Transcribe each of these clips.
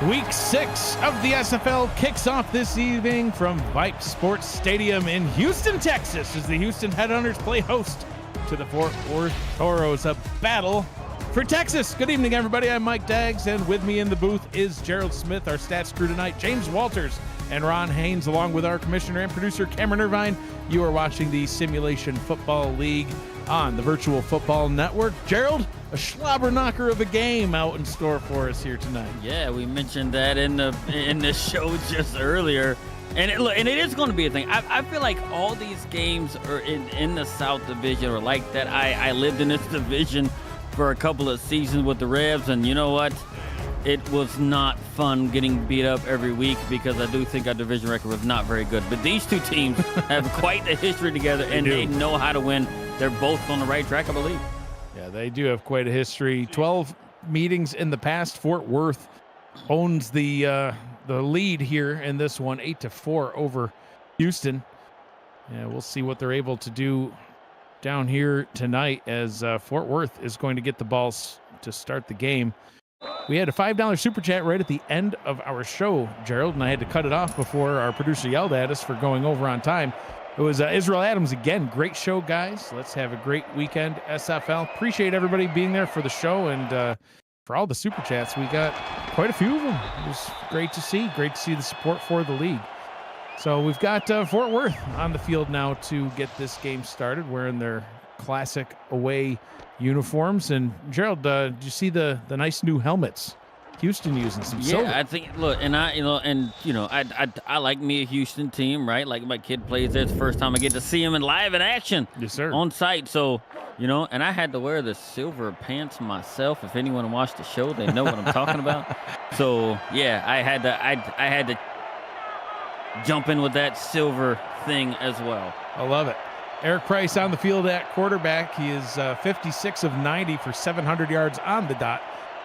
Week 6 of the SFL kicks off this evening from Vipe Sports Stadium in Houston, Texas, as the Houston Headhunters play host to the Fort Worth Toros, a battle for Texas. Good evening, everybody. I'm Mike Daggs, and with me in the booth is Gerald Smith, our stats crew tonight, James Walters, and Ron Haynes, along with our commissioner and producer, Cameron Irvine. You are watching the Simulation Football League on the Virtual Football Network. Gerald, a slobber knocker of a game out in store for us here tonight. Yeah, we mentioned that in the show just earlier, and it is going to be a thing. I feel like all these games are in the South Division or like that. I lived in this division for a couple of seasons with the Revs, and you know what? It was not fun getting beat up every week because I do think our division record was not very good. But these two teams have quite a history together, and they know how to win. They're both on the right track, I believe. Yeah, they do have quite a history. 12 meetings in the past. Fort Worth owns the lead here in this one, 8-4 over Houston. Yeah, we'll see what they're able to do down here tonight as Fort Worth is going to get the balls to start the game. We had a $5 super chat right at the end of our show, Gerald, and I had to cut it off before our producer yelled at us for going over on time. It was Israel Adams again. Great show, guys. Let's have a great weekend, SFL. Appreciate everybody being there for the show and for all the super chats. We got quite a few of them. It was great to see. Great to see the support for the league. So we've got Fort Worth on the field now to get this game started, wearing their classic away uniforms. And Gerald, did you see the nice new helmets Houston using? Some silver. I think, look, and I like me a Houston team, right? Like my kid plays there. It's the first time I get to see him in live in action. Yes, sir. On site. So, and I had to wear the silver pants myself. If anyone watched the show, they know what I'm talking about. So yeah, I had to jump in with that silver thing as well. I love it. Eric Price on the field at quarterback. He is 56 of 90 for 700 yards on the dot.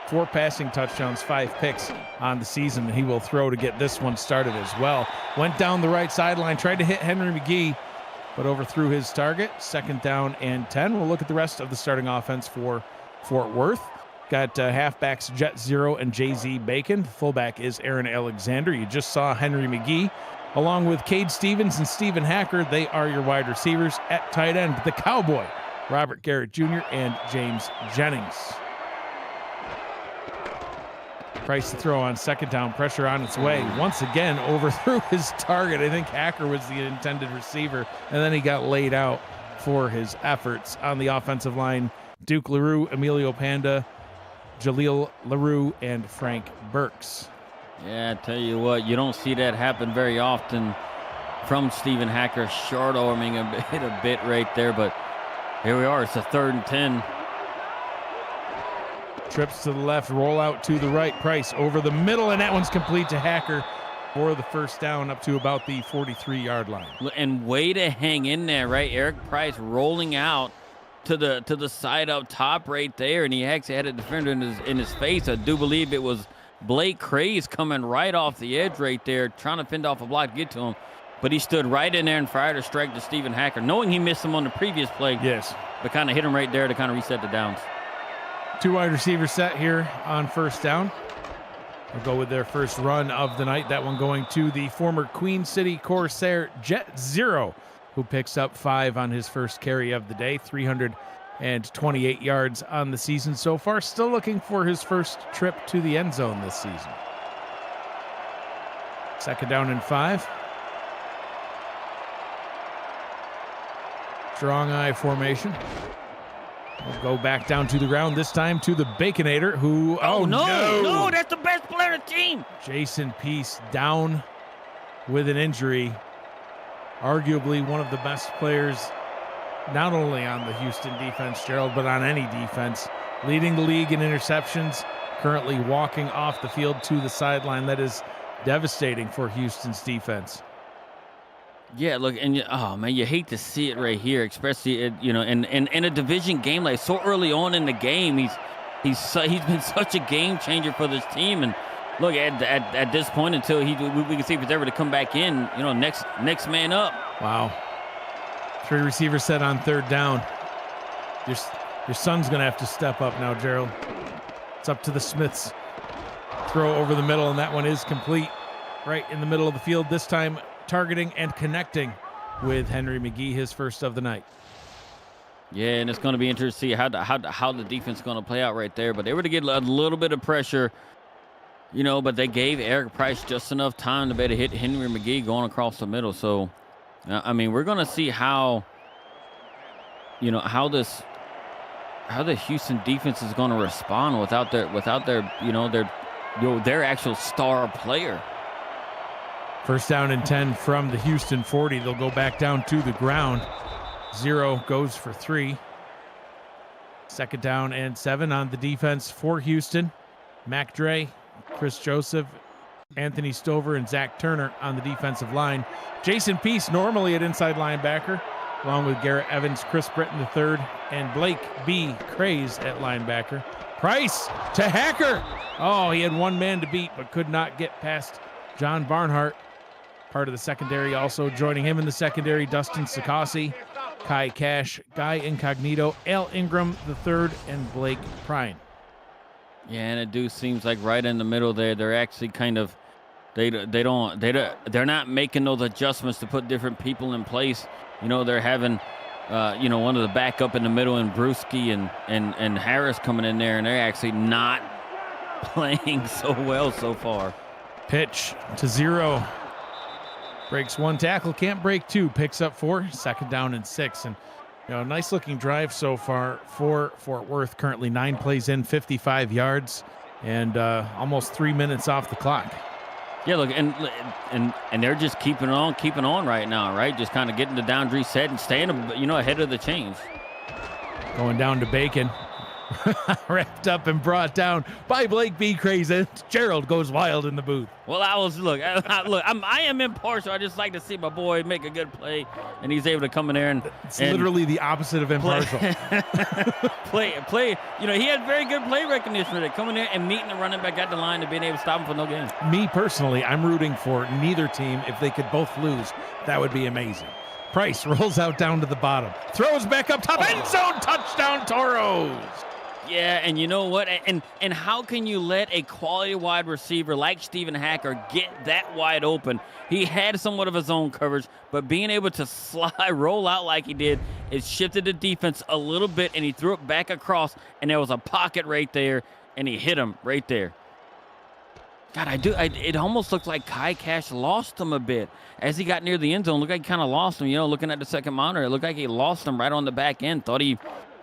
4 passing touchdowns, 5 picks on the season. He will throw to get this one started as well. Went down the right sideline, tried to hit Henry McGee, but overthrew his target. 2nd down and 10. We'll look at the rest of the starting offense for Fort Worth. Got halfbacks Jet Zero and Jay-Z Bacon. Fullback is Aaron Alexander. You just saw Henry McGee, along with Cade Stevens and Stephen Hacker. They are your wide receivers. At tight end, the Cowboy, Robert Garrett Jr. and James Jennings. Price to throw on 2nd down, pressure on its way. Once again, overthrew his target. I think Hacker was the intended receiver, and then he got laid out for his efforts on the offensive line. Duke LaRue, Emilio Panda, Jaleel LaRue, and Frank Burks. Yeah, I tell you what, you don't see that happen very often from Stephen Hacker, short arming a bit right there, but here we are. It's a 3rd and 10. Trips to the left, roll out to the right. Price over the middle, and that one's complete to Hacker for the 1st down up to about the 43-yard line. And way to hang in there, right? Eric Price rolling out to the side up top right there, and he actually had a defender in his face. I do believe it was Blake Craze coming right off the edge right there, trying to fend off a block to get to him. But he stood right in there and fired a strike to Stephen Hacker, knowing he missed him on the previous play. Yes. But kind of hit him right there to kind of reset the downs. 2 wide receivers set here on 1st down. We'll go with their first run of the night. That one going to the former Queen City Corsair Jet Zero, who picks up 5 on his first carry of the day. 328 yards on the season so far. Still looking for his first trip to the end zone this season. 2nd down and 5. Strong eye formation. We'll go back down to the ground, this time to the Baconator, who... Oh, no, that's the best player of the team. Jason Peace down with an injury. Arguably one of the best players, not only on the Houston defense, Gerald, but on any defense. Leading the league in interceptions, currently walking off the field to the sideline. That is devastating for Houston's defense. Yeah, look, and you hate to see it right here, especially in a division game like so early on in the game. He's been such a game changer for this team, and look at this point until we can see if he's ever to come back in. Next man up. Wow, 3 receivers set on 3rd down. Your son's gonna have to step up now, Gerald. It's up to the Smiths. throw over the middle, and that one is complete right in the middle of the field, this time targeting and connecting with Henry McGee, his first of the night. Yeah, and it's going to be interesting to see how the defense is going to play out right there. But they were to get a little bit of pressure, you know, but they gave Eric Price just enough time to be able to hit Henry McGee going across the middle. So, I mean, we're going to see how the Houston defense is going to respond without their actual star player. First down and 10 from the Houston 40. They'll go back down to the ground. 0 goes for 3. Second down and 7 on the defense for Houston. Mac Dre, Chris Joseph, Anthony Stover, and Zach Turner on the defensive line. Jason Peace, normally at inside linebacker, along with Garrett Evans, Chris Britton III, and Blake B. Craze at linebacker. Price to Hacker. Oh, he had one man to beat, but could not get past John Barnhart. Part of the secondary. Also joining him in the secondary, Dustin Sakasi, Kai Cash, Guy Incognito, Al Ingram III, and Blake Prine. Yeah, and it seems like right in the middle there, they're actually kind of they're not making those adjustments to put different people in place. You know, they're having one of the backup in the middle and Brewski and Harris coming in there, and they're actually not playing so well so far. Pitch to 0. Breaks 1 tackle, can't break 2, picks up 4, second down and 6. And, nice looking drive so far for Fort Worth. Currently 9 plays in, 55 yards, and almost 3 minutes off the clock. Yeah, look, and they're just keeping on right now, right? Just kind of getting the down reset and staying, ahead of the chains. Going down to Bacon. Wrapped up and brought down by Blake B. Crazy. Gerald goes wild in the booth. Well, I am impartial. I just like to see my boy make a good play, and he's able to come in there and literally the opposite of impartial. play. He had very good play recognition with it, coming in and meeting the running back at the line and being able to stop him for no gain. Me personally, I'm rooting for neither team. If they could both lose, that would be amazing. Price rolls out down to the bottom, throws back up top, end zone, touchdown Toros. Yeah, and you know what? And how can you let a quality wide receiver like Stephen Hacker get that wide open? He had somewhat of his own coverage, but being able to roll out like he did, it shifted the defense a little bit, and he threw it back across, and there was a pocket right there, and he hit him right there. God, it almost looked like Kai Cash lost him a bit. As he got near the end zone, it looked like he kind of lost him. Looking at the second monitor, it looked like he lost him right on the back end. Thought he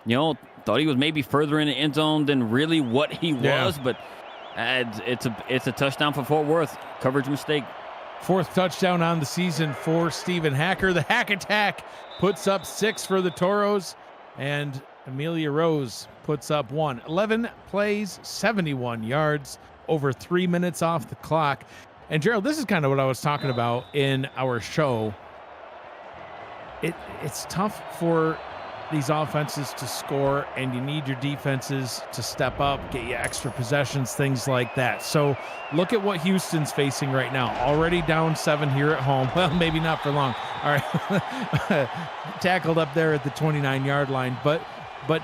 was maybe further in the end zone than really what he was, but it's a touchdown for Fort Worth. Coverage mistake. 4th touchdown on the season for Stephen Hacker. The Hack Attack puts up 6 for the Toros, and Amelia Rose puts up 1. 11 plays, 71 yards, over 3 minutes off the clock. And Gerald, this is kind of what I was talking about in our show. It's tough for these offenses to score, and you need your defenses to step up, get you extra possessions, things like that. So look at what Houston's facing right now. Already down 7 here at home. Well, maybe not for long. All right. Tackled up there at the 29-yard line. But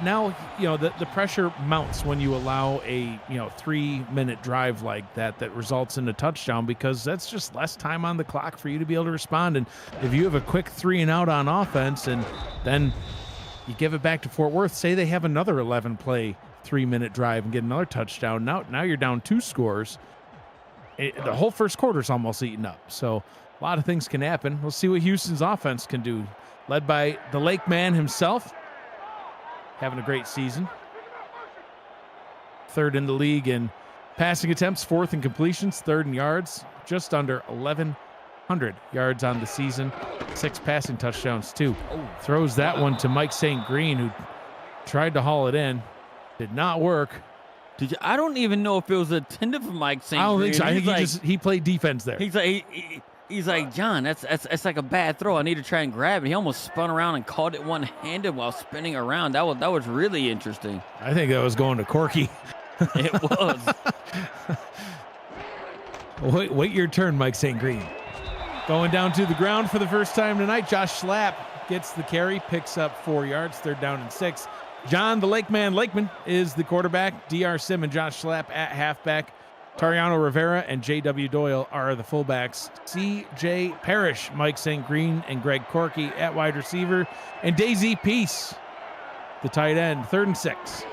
now, the pressure mounts when you allow a, 3-minute drive like that results in a touchdown, because that's just less time on the clock for you to be able to respond. And if you have a quick 3-and-out on offense, and then you give it back to Fort Worth, say they have another 11-play 3-minute drive and get another touchdown. Now you're down 2 scores. The whole first quarter's almost eaten up. So a lot of things can happen. We'll see what Houston's offense can do. Led by the Lake Man himself, having a great season. 3rd in the league in passing attempts, 4th in completions, 3rd in yards, just under 1,100 yards on the season. 6 passing touchdowns too. Throws that one to Mike St. Green, who tried to haul it in. Did not work. I don't even know if it was intended for Mike St. Green. I don't think so. I think he played defense there. He's like, John, that's like a bad throw. I need to try and grab it. He almost spun around and caught it one-handed while spinning around. That was really interesting. I think that was going to Corky. It was. Wait your turn, Mike St. Green. Going down to the ground for the first time tonight, Josh Schlapp gets the carry, picks up 4 yards, 3rd down and 6. John the Lakeman is the quarterback. DR Sim and Josh Schlapp at halfback. Tariano Rivera and J.W. Doyle are the fullbacks. C.J. Parrish, Mike St. Green, and Greg Corky at wide receiver. And Daisy Peace, the tight end. 3rd and 6.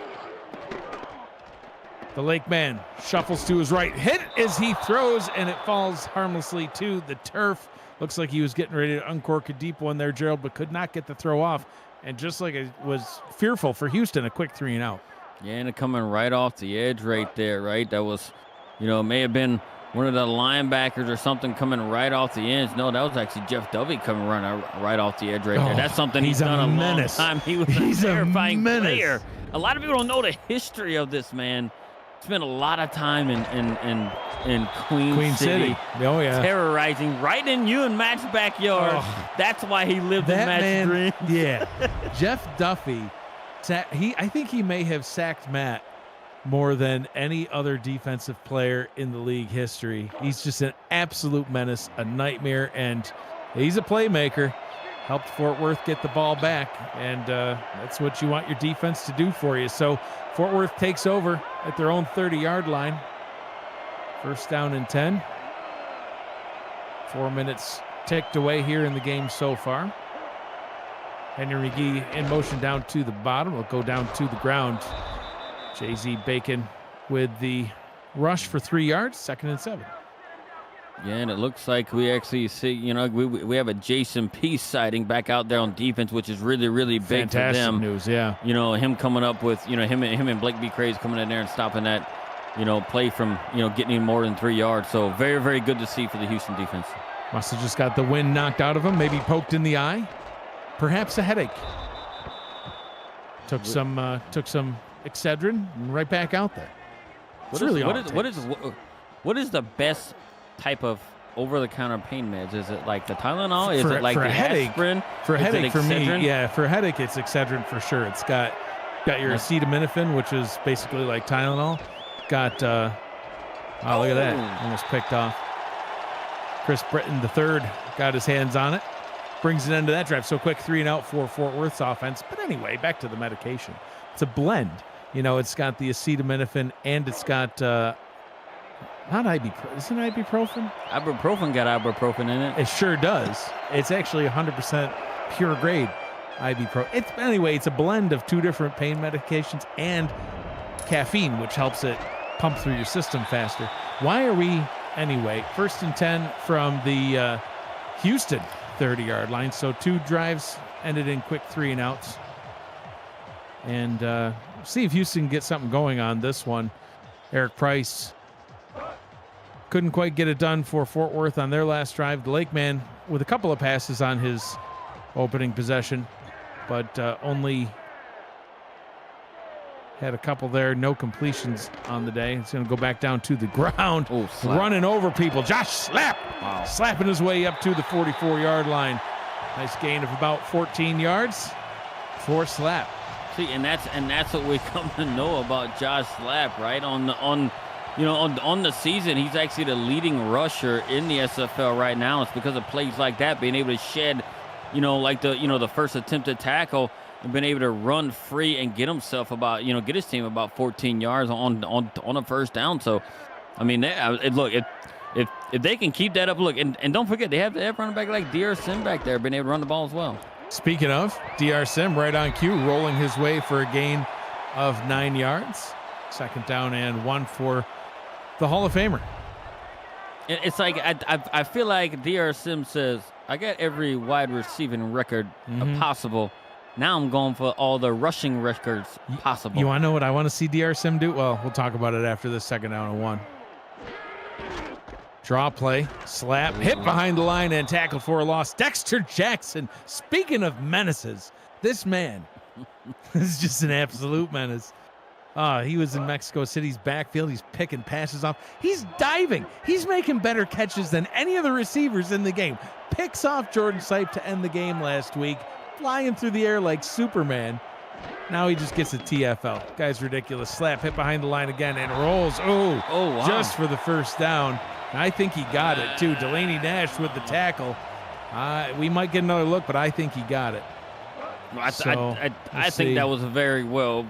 The Lake man shuffles to his right. Hit as he throws, and it falls harmlessly to the turf. Looks like he was getting ready to uncork a deep one there, Gerald, but could not get the throw off. And just like it was fearful for Houston, a quick 3 and out. Yeah, and it coming right off the edge right there, right? That was, may have been one of the linebackers or something coming right off the edge. No, that was actually Jeff Dovey coming running right off the edge right there. That's something he's done a long time. He was a terrifying player. A lot of people don't know the history of this man. Spent a lot of time in Queen City. Oh, yeah. Terrorizing right in you and Matt's backyard. Oh, that's why he lived in Matt's dream. Yeah. Jeff Duffy, I think he may have sacked Matt more than any other defensive player in the league history. He's just an absolute menace, a nightmare, and he's a playmaker. Helped Fort Worth get the ball back, and that's what you want your defense to do for you. So Fort Worth takes over at their own 30-yard line. 1st down and 10. 4 minutes ticked away here in the game so far. Henry McGee in motion down to the bottom. Will go down to the ground. Jay-Z Bacon with the rush for 3 yards. 2nd and 7. Yeah, and it looks like we actually see, we have a Jason Peace sighting back out there on defense, which is really, really big Fantastic for them. News, yeah. Him coming up with, him and Blake B. Craze coming in there and stopping that, play from, getting him more than 3 yards. So very, very good to see for the Houston defense. Must have just got the wind knocked out of him, maybe poked in the eye. Perhaps a headache. Took some Excedrin and right back out there. What is the best type of over-the-counter pain meds? Is it like the Tylenol? Is it like the aspirin? For a headache, for me, yeah. For a headache, it's Excedrin for sure. It's got your acetaminophen, which is basically like Tylenol. Got look at that, almost picked off. Chris Britton III got his hands on it. Brings it into that drive. So quick 3 and out for Fort Worth's offense. But anyway, back to the medication. It's a blend. It's got the acetaminophen and it's got not ibuprofen. Isn't it ibuprofen? Ibuprofen got ibuprofen in it. It sure does. It's actually 100% pure grade ibuprofen. Anyway, it's a blend of 2 different pain medications and caffeine, which helps it pump through your system faster. Why are we, anyway, 1st and 10 from the Houston 30-yard line. So 2 drives ended in quick 3 and outs. And see if Houston can get something going on this one. Eric Price couldn't quite get it done for Fort Worth on their last drive. The Lake man with a couple of passes on his opening possession, but only had a couple there. No completions on the day. It's going to go back down to the ground. Running over people. Josh Slap. Wow. Slapping his way up to the 44-yard line. Nice gain of about 14 yards for Slap. See, and that's what we come to know about Josh Slap, right? On the season, he's actually the leading rusher in the SFL right now. It's because of plays like that, being able to shed, the first attempted tackle and being able to run free and get himself get his team about 14 yards on a first down. So, I mean, if they can keep that up, and don't forget, they have running back like DR Sim back there, being able to run the ball as well. Speaking of, DR Sim right on cue, rolling his way for a gain of 9 yards. 2nd down and 1 for the Hall of Famer. It's like I feel like DR Sim says, I got every wide receiving record possible. Now I'm going for all the rushing records possible. You want to know what I want to see DR Sim do? Well, we'll talk about it after this. 2nd down and 1. Draw play, slap, hit behind the line and tackled for a loss. Dexter Jackson, speaking of menaces, this man is just an absolute menace. He was in Mexico City's backfield. He's picking passes off. He's diving. He's making better catches than any of the receivers in the game. Picks off Jordan Sipe to end the game last week, flying through the air like Superman. Now he just gets a TFL. Guy's ridiculous. Slap, hit behind the line again, and rolls. Oh, wow. Just for the first down. I think he got it, too. Delaney Nash with the tackle. We might get another look, but I think he got it. I think that was very well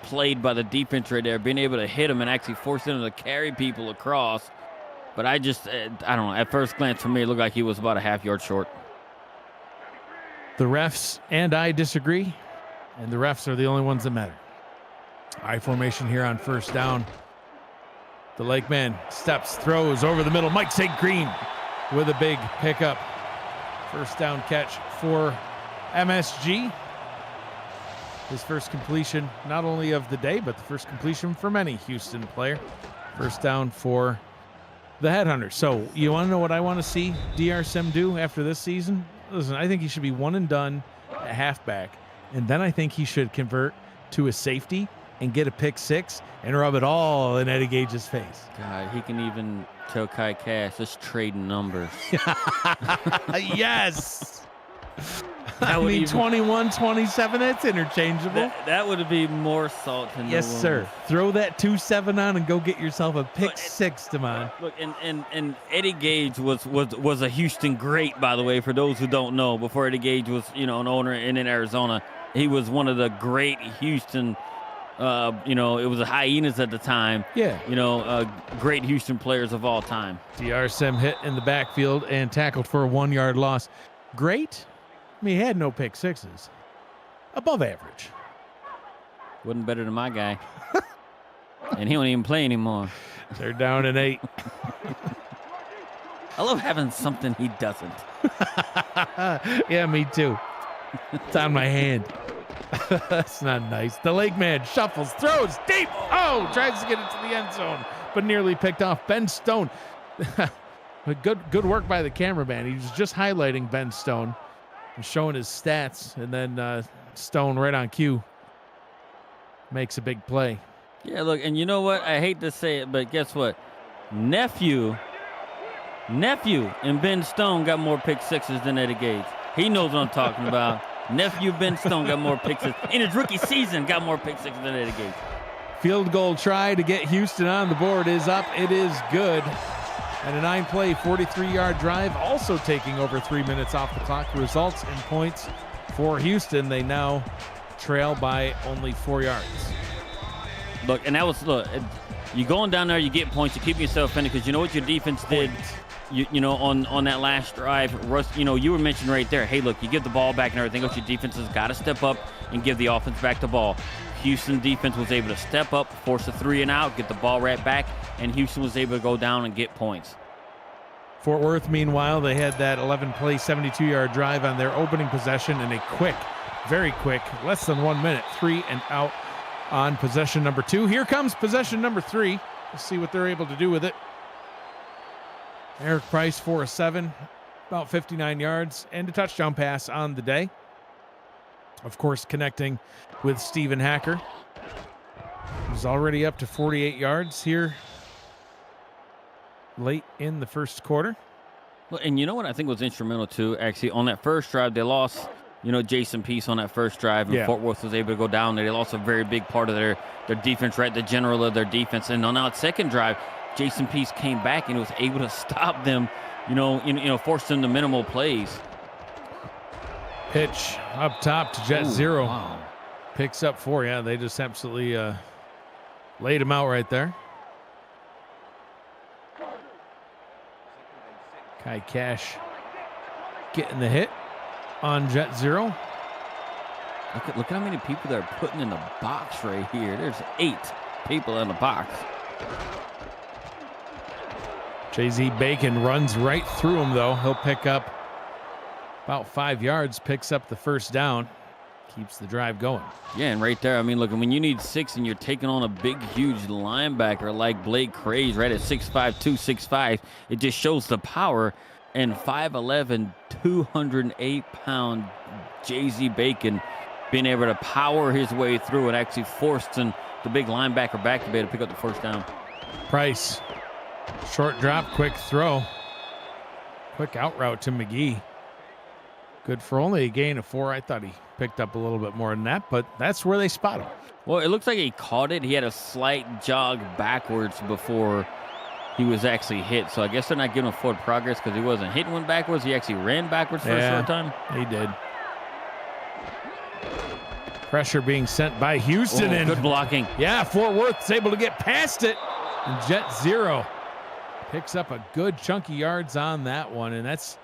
played by the defense right there, being able to hit him and actually force him to carry people across. But I don't know. At first glance, for me, it looked like he was about a half-yard short. The refs and I disagree, and the refs are the only ones that matter. I formation here on first down. The Lakeman steps, throws over the middle. Mike St. Green with a big pickup. First down catch for MSG. His first completion, not only of the day, but the first completion from any Houston player. First down for the Headhunters. So you want to know what I want to see DR Sim do after this season? Listen, I think he should be one and done at halfback, and then I think he should convert to a safety and get a pick six and rub it all in Eddie Gage's face. God, he can even tell Kai Cash, let's trade numbers. Yes. I mean, 21, 27, that's interchangeable. That would be more salt than yes, the wound. sir. Throw that 2-7 on and go get yourself a pick six, Damon. Look, and Eddie Gage was a Houston great, by the way, for those who don't know. Before Eddie Gage was, an owner in Arizona, he was one of the great Houston, it was the Hyenas at the time. Yeah. Great Houston players of all time. DR Sim hit in the backfield and tackled for a 1-yard loss. Great. I mean, he had no pick sixes. Above average. Wasn't better than my guy. And he don't even play anymore. They're down in 8. I love having something he doesn't. Yeah, me too. It's on my hand. That's not nice. The Lakeman shuffles, throws deep. Oh, tries to get into the end zone, but nearly picked off. Ben Stone. Good work by the cameraman. He was just highlighting Ben Stone and showing his stats, and then Stone right on cue makes a big play. Yeah, look, and you know what? I hate to say it, but guess what? Nephew and Ben Stone got more pick sixes than Eddie Gage. He knows what I'm talking about. Nephew Ben Stone got more pick sixes. In his rookie season, got more pick sixes than Eddie Gage. Field goal try to get Houston on the board is up. It is good. And a 9-play, 43-yard drive, also taking over 3 minutes off the clock, results in points for Houston. They now trail by only 4 yards. Look, and you're going down there, you get points, you keep yourself in it, because you know what your defense did, on that last drive. Russ, you were mentioning right there, hey, look, you give the ball back and everything else, your defense has got to step up and give the offense back the ball. Houston defense was able to step up, force a 3 and out, get the ball right back, and Houston was able to go down and get points. Fort Worth, meanwhile, they had that 11-play, 72-yard drive on their opening possession and a quick, very quick, less than 1 minute, 3 and out on possession number 2. Here comes possession number 3. Let's see what they're able to do with it. Eric Price for a 7, about 59 yards, and a touchdown pass on the day. Of course, connecting with Stephen Hacker. He's already up to 48 yards here late in the first quarter. Well, and you know what I think was instrumental too, actually, on that first drive, they lost, Jason Peace on that first drive, and Fort Worth was able to go down there. They lost a very big part of their defense, right? The general of their defense. And on that second drive, Jason Peace came back and was able to stop them, force them to minimal plays. Pitch up top to Jet Zero. Wow. Picks up 4. Yeah, they just absolutely laid him out right there. Kai Cash getting the hit on Jet Zero. Look how many people they're putting in the box right here. There's 8 people in the box. Jay-Z Bacon runs right through him, though. He'll pick up about 5 yards, picks up the first down, keeps the drive going. Yeah, and right there, I mean, look, when you need 6 and you're taking on a big, huge linebacker like Blake Craze, right at 6'5", 265, it just shows the power. And 5'11", 208-pound Jay-Z Bacon being able to power his way through and actually forcing the big linebacker back to be able to pick up the first down. Price, short drop, quick throw. Quick out route to McGee. Good for only a gain of 4. I thought he picked up a little bit more than that, but that's where they spot him. Well, it looks like he caught it. He had a slight jog backwards before he was actually hit. So I guess they're not giving him forward progress because he wasn't hitting one backwards. He actually ran backwards for a short time. He did. Pressure being sent by Houston. And good blocking. Yeah, Fort Worth is able to get past it. And Jet Zero picks up a good chunky yards on that one. And that's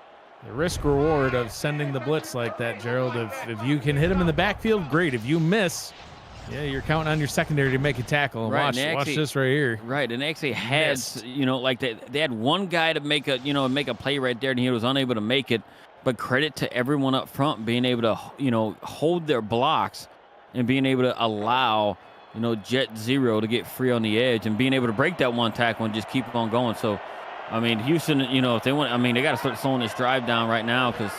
the risk reward of sending the blitz like that, Gerald. If you can hit him in the backfield, great. If you miss, yeah, you're counting on your secondary to make a tackle. And Right, watch this right here. Right, and they actually had, like they had one guy to make a play right there, and he was unable to make it. But credit to everyone up front being able to, hold their blocks and being able to allow, Jet Zero to get free on the edge and being able to break that one tackle and just keep on going. So, I mean, Houston, if they want, they got to start slowing this drive down right now because,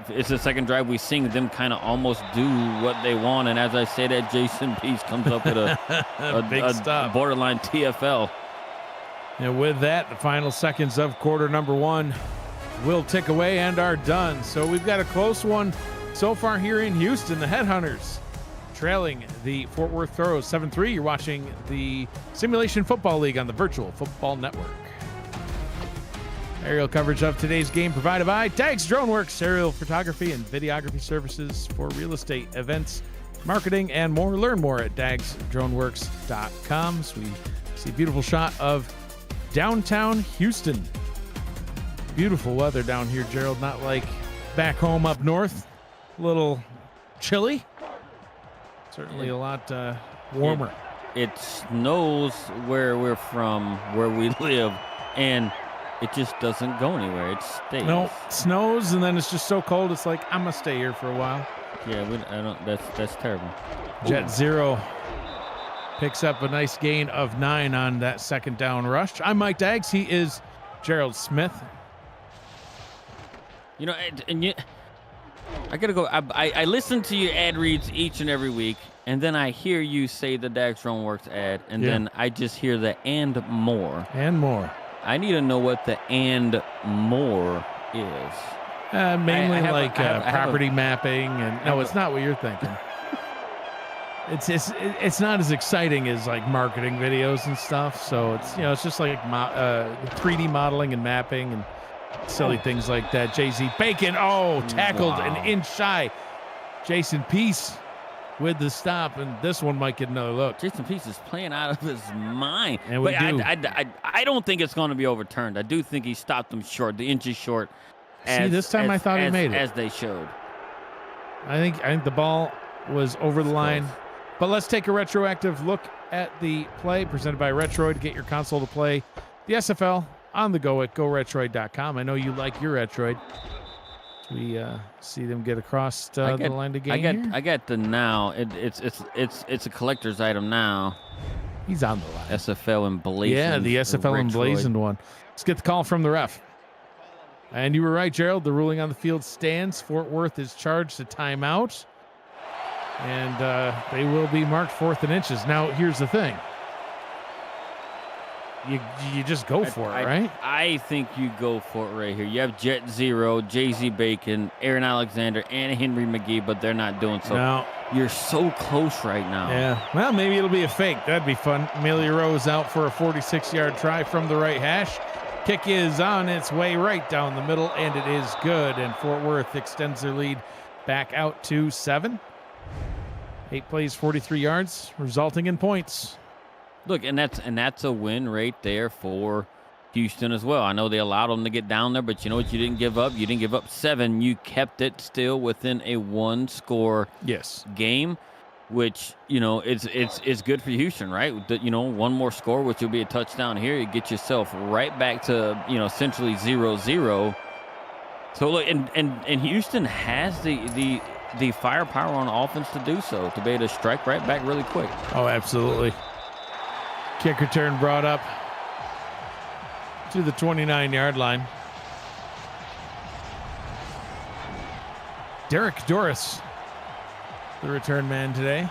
it's the second drive we've seen them kind of almost do what they want. And as I say that, Jason Peace comes up with a big stop. Borderline TFL. And with that, the final seconds of quarter number one will tick away and are done. So we've got a close one so far here in Houston. The Headhunters trailing the Fort Worth Throws 7-3. You're watching the Simulation Football League on the Virtual Football Network. Aerial coverage of today's game provided by Dags DroneWorks, aerial photography and videography services for real estate, events, marketing, and more. Learn more at dagsdroneworks.com. So we see a beautiful shot of downtown Houston. Beautiful weather down here, Gerald. Not like back home up north. A little chilly. Certainly a lot warmer. It snows where we're from, where we live, and it just doesn't go anywhere. It stays. No, it snows, and then it's just so cold. It's like, I'm going to stay here for a while. Yeah, I don't. That's terrible. Jet Zero picks up a nice gain of 9 on that second down rush. I'm Mike Dags. He is Gerald Smith. I got to go. I listen to your ad reads each and every week, and then I hear you say the Dags DroneWorks ad, and then I just hear the and more. And more. I need to know what the and more is. Mainly property mapping, and no, it's not what you're thinking. It's not as exciting as like marketing videos and stuff. So it's just like 3D modeling and mapping and silly things like that. Jay-Z Bacon, tackled an inch shy. Jason Peace with the stop, and this one might get another look. Jason Peace is playing out of his mind. And but I don't think it's going to be overturned. I do think he stopped them short, the inches short. This time I thought he made it. As they showed. I think the ball was over the line. Close. But let's take a retroactive look at the play presented by Retroid to get your console to play the SFL on the go at GoRetroid.com. I know you like your Retroid. We see them get across the line to gain. I got the now. It's a collector's item now. He's on the line. SFL emblazoned. Yeah, the SFL emblazoned one. Let's get the call from the ref. And you were right, Gerald. The ruling on the field stands. Fort Worth is charged a timeout, and they will be marked 4th and inches. Now, here's the thing. You just go for it, right? I think you go for it right here. You have Jet Zero, Jay-Z Bacon, Aaron Alexander, and Henry McGee, but they're not doing so. No. You're so close right now. Yeah. Well, maybe it'll be a fake. That'd be fun. Amelia Rose out for a 46-yard try from the right hash. Kick is on its way right down the middle, and it is good. And Fort Worth extends their lead back out to 7. 8 plays, 43 yards, resulting in points. Look, and that's a win right there for Houston as well. I know they allowed them to get down there, but you know what? You didn't give up. You didn't give up 7. You kept it still within a 1-score game, which it's good for Houston, right? One more score, which will be a touchdown here. You get yourself right back to essentially 0-0. So look, and Houston has the firepower on offense to do so, to be able to strike right back really quick. Oh, absolutely. Kick return brought up to the 29-yard line. Derek Doris, the return man today.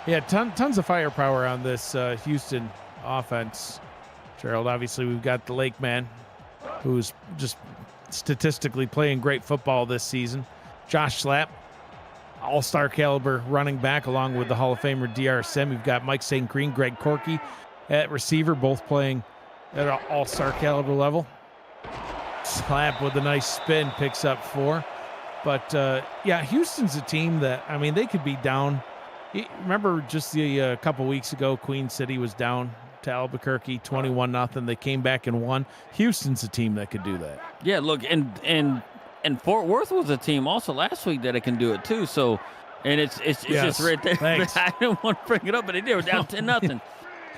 Yeah, tons of firepower on this Houston offense. Gerald, obviously we've got the Lake man, who's just statistically playing great football this season. Josh Slapp, all-star caliber running back, along with the Hall of Famer DR Sim. We've got Mike St. Green, Greg Corky at receiver, both playing at an all-star caliber level. Slapp with a nice spin picks up 4. But, yeah, Houston's a team that, I mean, they could be down. Remember just a couple weeks ago, Queen City was down to Albuquerque 21-0. They came back and won. Houston's a team that could do that. Yeah, look, and Fort Worth was a team also last week that it can do it too. So, and it's just right there. Thanks. I didn't want to bring it up, but they were down 10-0.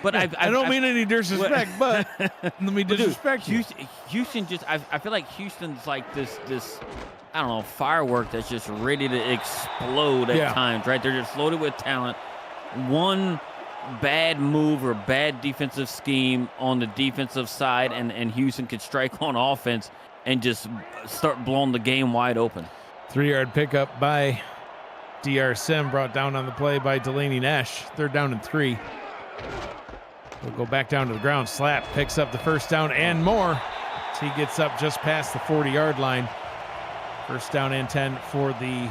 But I don't mean any disrespect, but let me disrespect you. Houston I feel like Houston's like this I don't know, firework that's just ready to explode at times, right? They're just loaded with talent. One bad move or bad defensive scheme on the defensive side, and Houston could strike on offense and just start blowing the game wide open. 3-yard pickup by DR Sim, brought down on the play by Delaney Nash. 3rd down and 3. We'll go back down to the ground. Slap picks up the 1st down and more. He gets up just past the 40-yard line. 1st down and 10 for the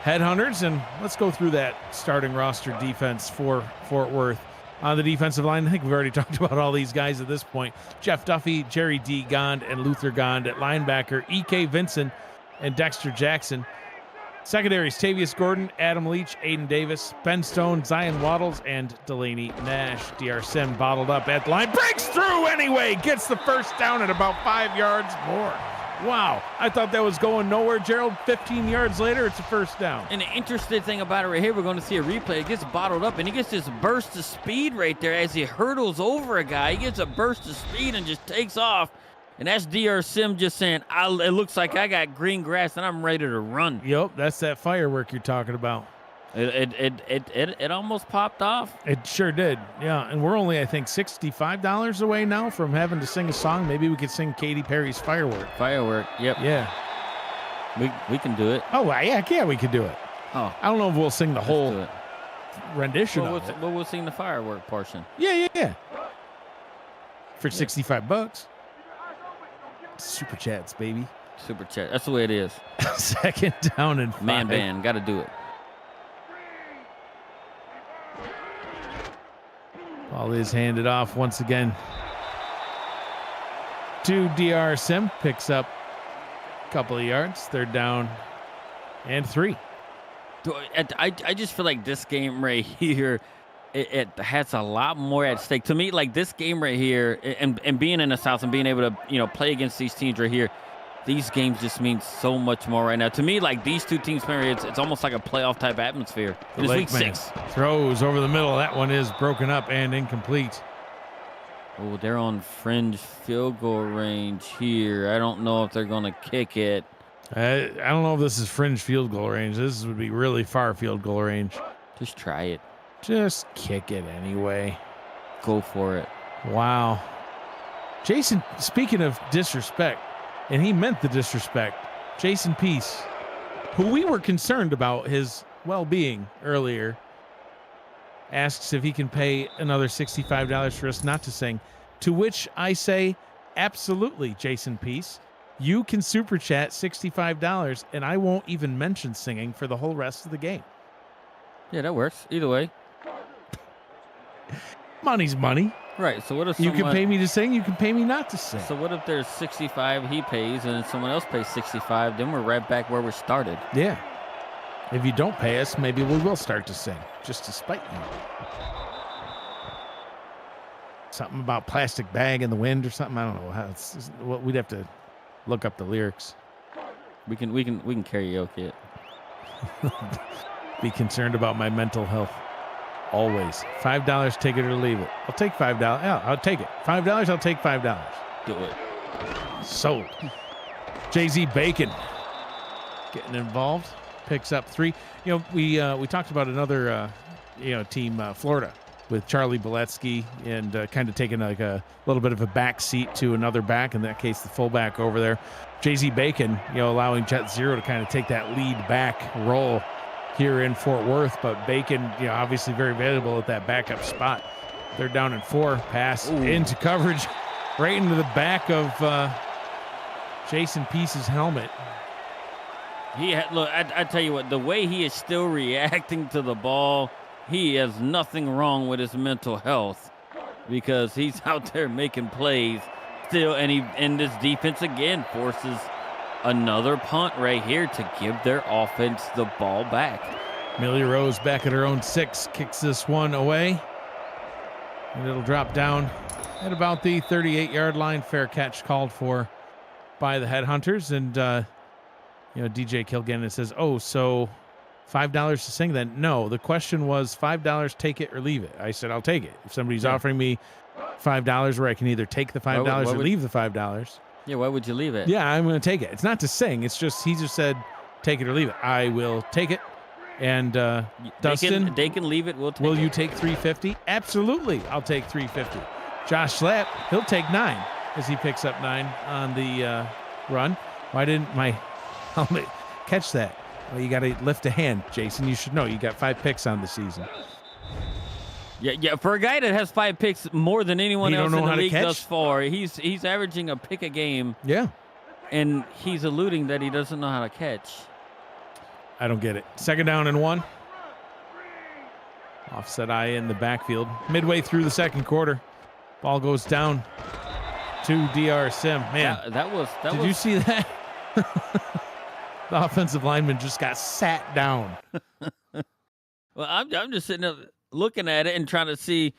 Headhunters. And let's go through that starting roster defense for Fort Worth. On the defensive line, I think we've already talked about all these guys at this point. Jeff Duffy, Jerry D. Gond, and Luther Gond. At linebacker, E.K. Vinson and Dexter Jackson. Secondaries, Tavius Gordon, Adam Leach, Aiden Davis, Ben Stone, Zion Waddles, and Delaney Nash. DR Sim bottled up at the line. Breaks through anyway. Gets the 1st down at about 5 yards more. Wow. I thought that was going nowhere, Gerald. 15 yards later, it's a 1st down. And the interesting thing about it right here, we're going to see a replay. It gets bottled up, and he gets this burst of speed right there as he hurdles over a guy. He gets a burst of speed and just takes off. And that's DR Sim just saying, it looks like I got green grass and I'm ready to run. Yep, that's that firework you're talking about. It almost popped off. It sure did, yeah. And we're only, I think, $65 away now from having to sing a song. Maybe we could sing Katy Perry's Firework. Firework, yep. Yeah. We can do it. Oh, yeah, we could do it. Oh, I don't know if we'll sing the whole rendition of it. We'll sing the firework portion. Yeah. For $65. Super chats, baby. Super chat. That's the way it is. 2nd down and 5. Man band, got to do it. Ball is handed off once again to DR Sim. Picks up a couple of yards. 3rd down and 3. I just feel like this game right here, it has a lot more at stake. To me, like this game right here, and being in the South and being able to, play against these teams right here, these games just mean so much more right now. To me, like these two teams, it's almost like a playoff type atmosphere. It's week 6. Throws over the middle. That one is broken up and incomplete. Oh, they're on fringe field goal range here. I don't know if they're going to kick it. I don't know if this is fringe field goal range. This would be really far field goal range. Just try it. Just kick it anyway. Go for it. Wow. Jason, speaking of disrespect, and he meant the disrespect, Jason Peace, who we were concerned about his well-being earlier, asks if he can pay another $65 for us not to sing, to which I say, absolutely, Jason Peace. You can super chat $65, and I won't even mention singing for the whole rest of the game. Yeah, that works. Either way. Money's money. Right. So what if you can pay me to sing? You can pay me not to sing. So what if there's 65 he pays and someone else pays 65? Then we're right back where we started. Yeah. If you don't pay us, maybe we will start to sing, just to spite you. Something about plastic bag in the wind or something. I don't know how we'd have to look up the lyrics. We can karaoke it. Be concerned about my mental health. Always. $5, take it or leave it. I'll take $5. Yeah, I'll take it. $5, I'll take $5. Do it. Sold. Jay-Z Bacon getting involved. Picks up 3. We talked about another team, Florida, with Charlie Boletsky, and kind of taking like a little bit of a back seat to another back, in that case the fullback over there. Jay-Z Bacon, allowing Jet Zero to kind of take that lead back role here in Fort Worth, but Bacon, obviously very valuable at that backup spot. They're down in 4. Pass into coverage, right into the back of Jason Peace's helmet. Look, I tell you what, the way he is still reacting to the ball, he has nothing wrong with his mental health, because he's out there making plays still, and this defense again forces another punt right here to give their offense the ball back. Amelia Rose back at her own 6, kicks this one away. And it'll drop down at about the 38-yard line. Fair catch called for by the Headhunters. And, DJ Kilgannon says, oh, so $5 to sing then? No, the question was $5, take it or leave it. I said, I'll take it. If somebody's offering me $5 where I can either take the $5 or leave the $5. Yeah, why would you leave it? Yeah, I'm going to take it. It's not to sing. It's just, he just said, take it or leave it. I will take it. And Dustin, they can leave it. Will you take $3.50? Absolutely, I'll take $3.50. Josh Slapp, he'll take 9 as he picks up 9 on the run. Why didn't my helmet catch that? Well, you got to lift a hand, Jason. You should know. You got 5 picks on the season. Yeah. For a guy that has 5 picks more than anyone else in the league thus far, he's averaging a pick a game. Yeah, and he's alluding that he doesn't know how to catch. I don't get it. 2nd down and 1. Offset eye in the backfield. Midway through the 2nd quarter, ball goes down to DR Sim. Man, that was. Did you see that? The offensive lineman just got sat down. Well, I'm just sitting there looking at it and trying to see.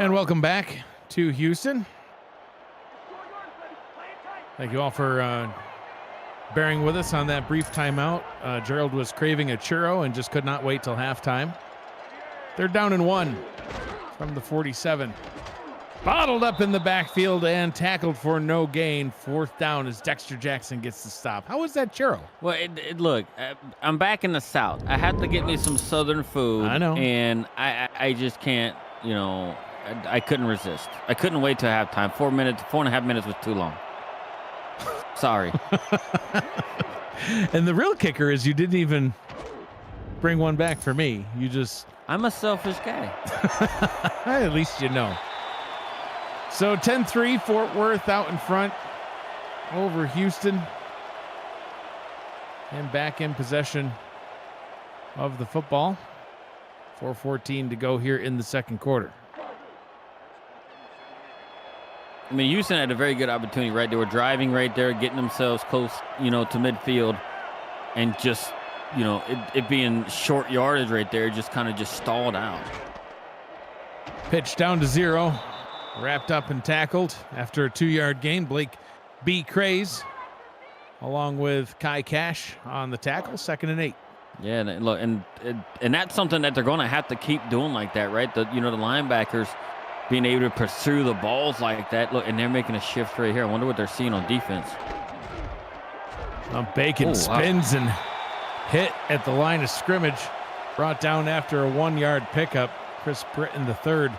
And welcome back to Houston. Thank you all for bearing with us on that brief timeout. Gerald was craving a churro and just could not wait till halftime. They're down and 1 from the 47. Bottled up in the backfield and tackled for no gain. 4th down as Dexter Jackson gets the stop. How was that churro? Well, look, I'm back in the South. I have to get me some Southern food. I know. And I just can't, I couldn't resist. I couldn't wait till halftime. 4.5 minutes was too long. Sorry. And the real kicker is you didn't even bring one back for me. I'm a selfish guy. At least you know. So 10-3, Fort Worth out in front over Houston. And back in possession of the football. 4:14 to go here in the second quarter. I mean, Houston had a very good opportunity, right? They were driving right there, getting themselves close, to midfield. And just, it being short yardage right there, just kind of just stalled out. Pitch down to 0. Wrapped up and tackled after a 2-yard gain. Blake B. Craze along with Kai Cash on the tackle. 2nd and 8. Yeah, and look, and that's something that they're going to have to keep doing like that, right? The linebackers being able to pursue the balls like that. Look, and they're making a shift right here. I wonder what they're seeing on defense. Bacon spins and hit at the line of scrimmage. Brought down after a 1-yard pickup. Chris Britton the third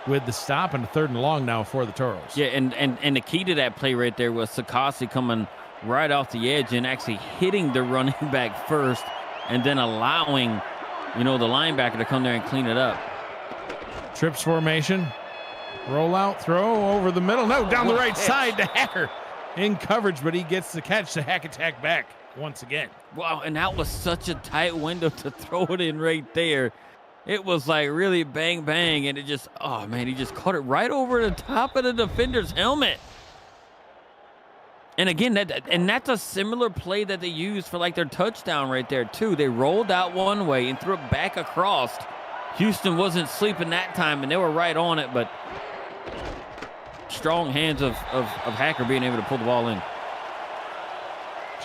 with the stop, and a 3rd and long now for the Toros. Yeah, and the key to that play right there was Sakasi coming right off the edge and actually hitting the running back first, and then allowing, the linebacker to come there and clean it up. Trips formation. Rollout, throw over the middle. No, down the right side to Hacker. In coverage, but he gets the catch. The Hack attack back once again. Wow, and that was such a tight window to throw it in right there. It was like really bang, bang, and it just, he just caught it right over the top of the defender's helmet. And again, that's a similar play that they used for like their touchdown right there too. They rolled out one way and threw it back across. Houston wasn't sleeping that time, and they were right on it, but strong hands of Hacker being able to pull the ball in.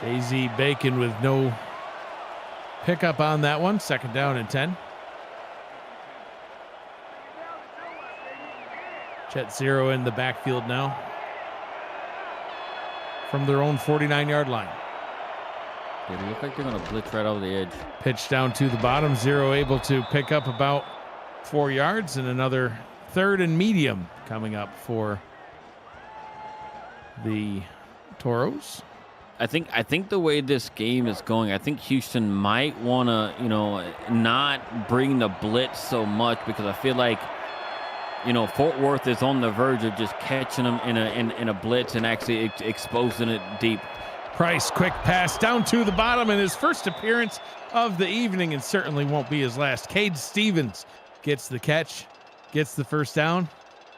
Jay-Z Bacon with no pickup on that one. 2nd down and 10. Chet 0 in the backfield now from their own 49-yard line. They look like they're going to blitz right over the edge. Pitch down to the bottom. 0 able to pick up about 4 yards, and another 3rd and medium coming up for the Toros. I think the way this game is going, I think Houston might want to, not bring the blitz so much, because I feel like, Fort Worth is on the verge of just catching them in a blitz and actually exposing it deep. Price, quick pass down to the bottom, and his first appearance of the evening, and certainly won't be his last. Cade Stevens gets the catch, gets the 1st down,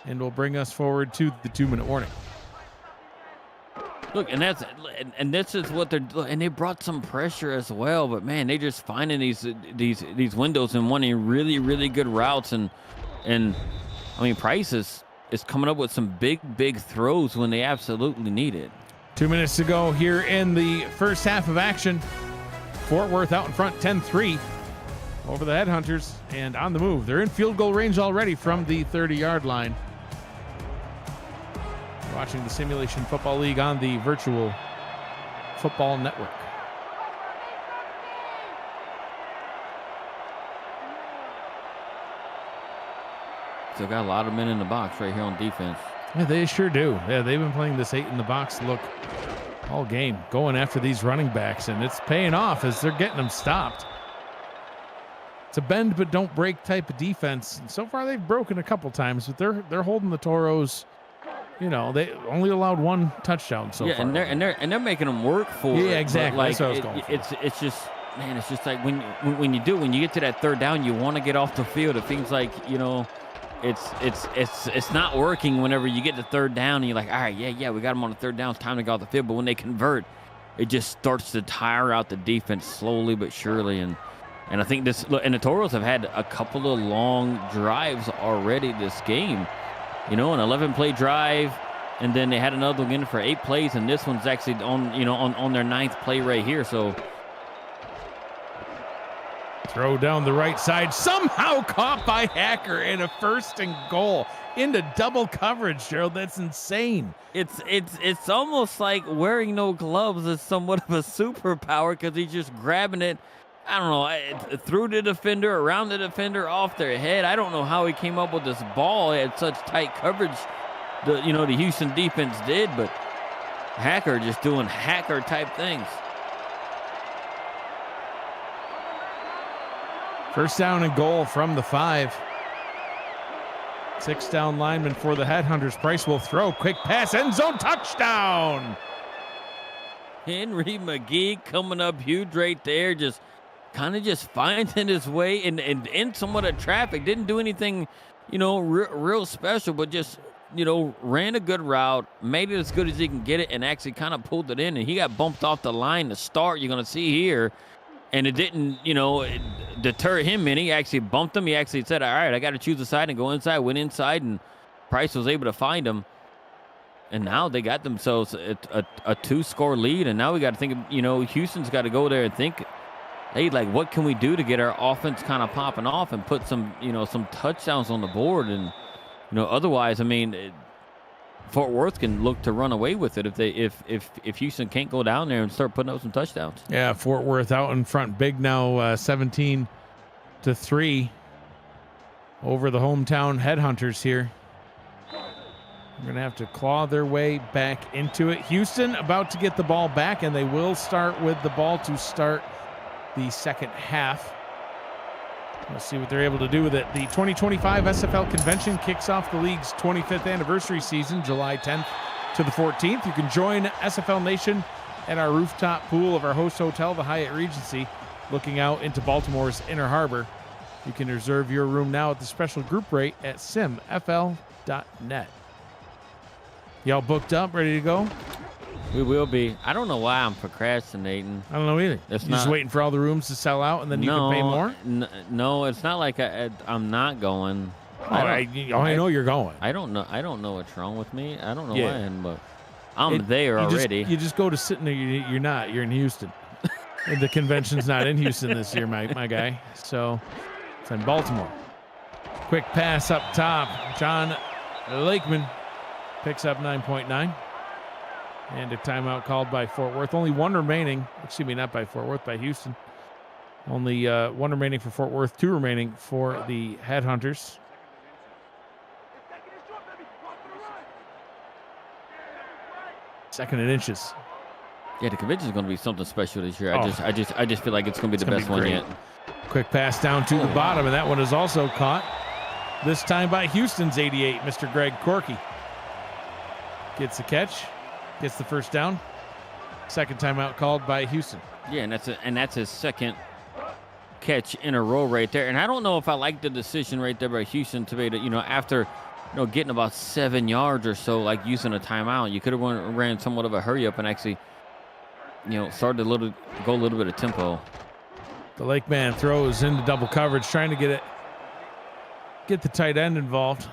and will bring us forward to the 2-minute warning. Look, and this is what they're doing, and they brought some pressure as well. But man, they just finding these windows and running really, really good routes, and I mean, Price is coming up with some big throws when they absolutely need it. 2 minutes to go here in the first half of action. Fort Worth out in front, 10-3 over the Headhunters, and on the move. They're in field goal range already from the 30-yard line. Watching the Simulation Football League on the Virtual Football Network. Still got a lot of men in the box right here on defense. Yeah, they sure do. Yeah, they've been playing this 8 in the box look all game, going after these running backs, and it's paying off as they're getting them stopped. It's a bend but don't break type of defense. And so far they've broken a couple times, but they're holding the Toros. They only allowed 1 touchdown so far. and they're making them work for it. Yeah, exactly. Like, that's what I was going for. It's just, man, it's just like when you get to that 3rd down, you want to get off the field. It seems like it's not working whenever you get to 3rd down and you're like, all right, yeah, we got them on the 3rd down. It's time to go off the field. But when they convert, it just starts to tire out the defense slowly but surely. And I think the Toros have had a couple of long drives already this game. an 11-play drive, and then they had another one in for 8 plays, and this one's actually on their 9th play right here. So throw down the right side, somehow caught by Hacker, and a 1st and goal into double coverage, Gerald. That's insane. It's almost like wearing no gloves is somewhat of a superpower, because he's just grabbing it. I don't know, through the defender, around the defender, off their head. I don't know how he came up with this ball at such tight coverage. The Houston defense did, but Hacker just doing Hacker type things. 1st down and goal from the 5. 6 down lineman for the Headhunters. Price will throw. Quick pass. End zone touchdown. Henry McGee coming up huge right there. Just finding his way in somewhat of traffic. Didn't do anything, real special, but just, ran a good route, made it as good as he can get it, and actually kind of pulled it in. And he got bumped off the line to start. You're going to see here. And it didn't, deter him any. He actually bumped him. He actually said, all right, I got to choose a side and go inside. Went inside, and Price was able to find him. And now they got themselves a 2-score lead. And now we got to think, Houston's got to go there and think, hey, like, what can we do to get our offense kind of popping off and put some, some touchdowns on the board? And, otherwise, I mean, Fort Worth can look to run away with it if Houston can't go down there and start putting up some touchdowns. Yeah, Fort Worth out in front big now, 17-3 over the hometown Headhunters here. They're going to have to claw their way back into it. Houston about to get the ball back, and they will start with the ball to start the second half. Let's see what they're able to do with it. The 2025 SFL convention kicks off the league's 25th anniversary season, July 10th to the 14th. You can join SFL Nation at our rooftop pool of our host hotel, the Hyatt Regency, looking out into Baltimore's Inner Harbor. You can reserve your room now at the special group rate at simfl.net. Y'all booked up, ready to go? We will be. I don't know why I'm procrastinating. I don't know either. You're just waiting for all the rooms to sell out, and then you can pay more? No, it's not like I'm not going. I know you're going. I don't know what's wrong with me. I don't know why, but I'm there already. You just go to sit in there. You're not. You're in Houston. And the convention's not in Houston this year, my guy. So it's in Baltimore. Quick pass up top. John Lakeman picks up 9.9. And a timeout called by Fort Worth. Only one remaining. Excuse me, not by Fort Worth, by Houston. Only one remaining for Fort Worth, 2 remaining for the Headhunters. Second and inches. Yeah, the convention is going to be something special this year. I just feel like it's going to be the best one yet. Quick pass down to the bottom, and that one is also caught. This time by Houston's 88, Mr. Greg Corky. Gets the catch. Gets the first down. Second timeout called by Houston. Yeah, and that's his second catch in a row right there. And I don't know if I like the decision right there by Houston to be, after getting about 7 yards or so, like using a timeout, you could have ran somewhat of a hurry up and actually, started go a little bit of tempo. The Lake man throws into double coverage, trying to get the tight end involved.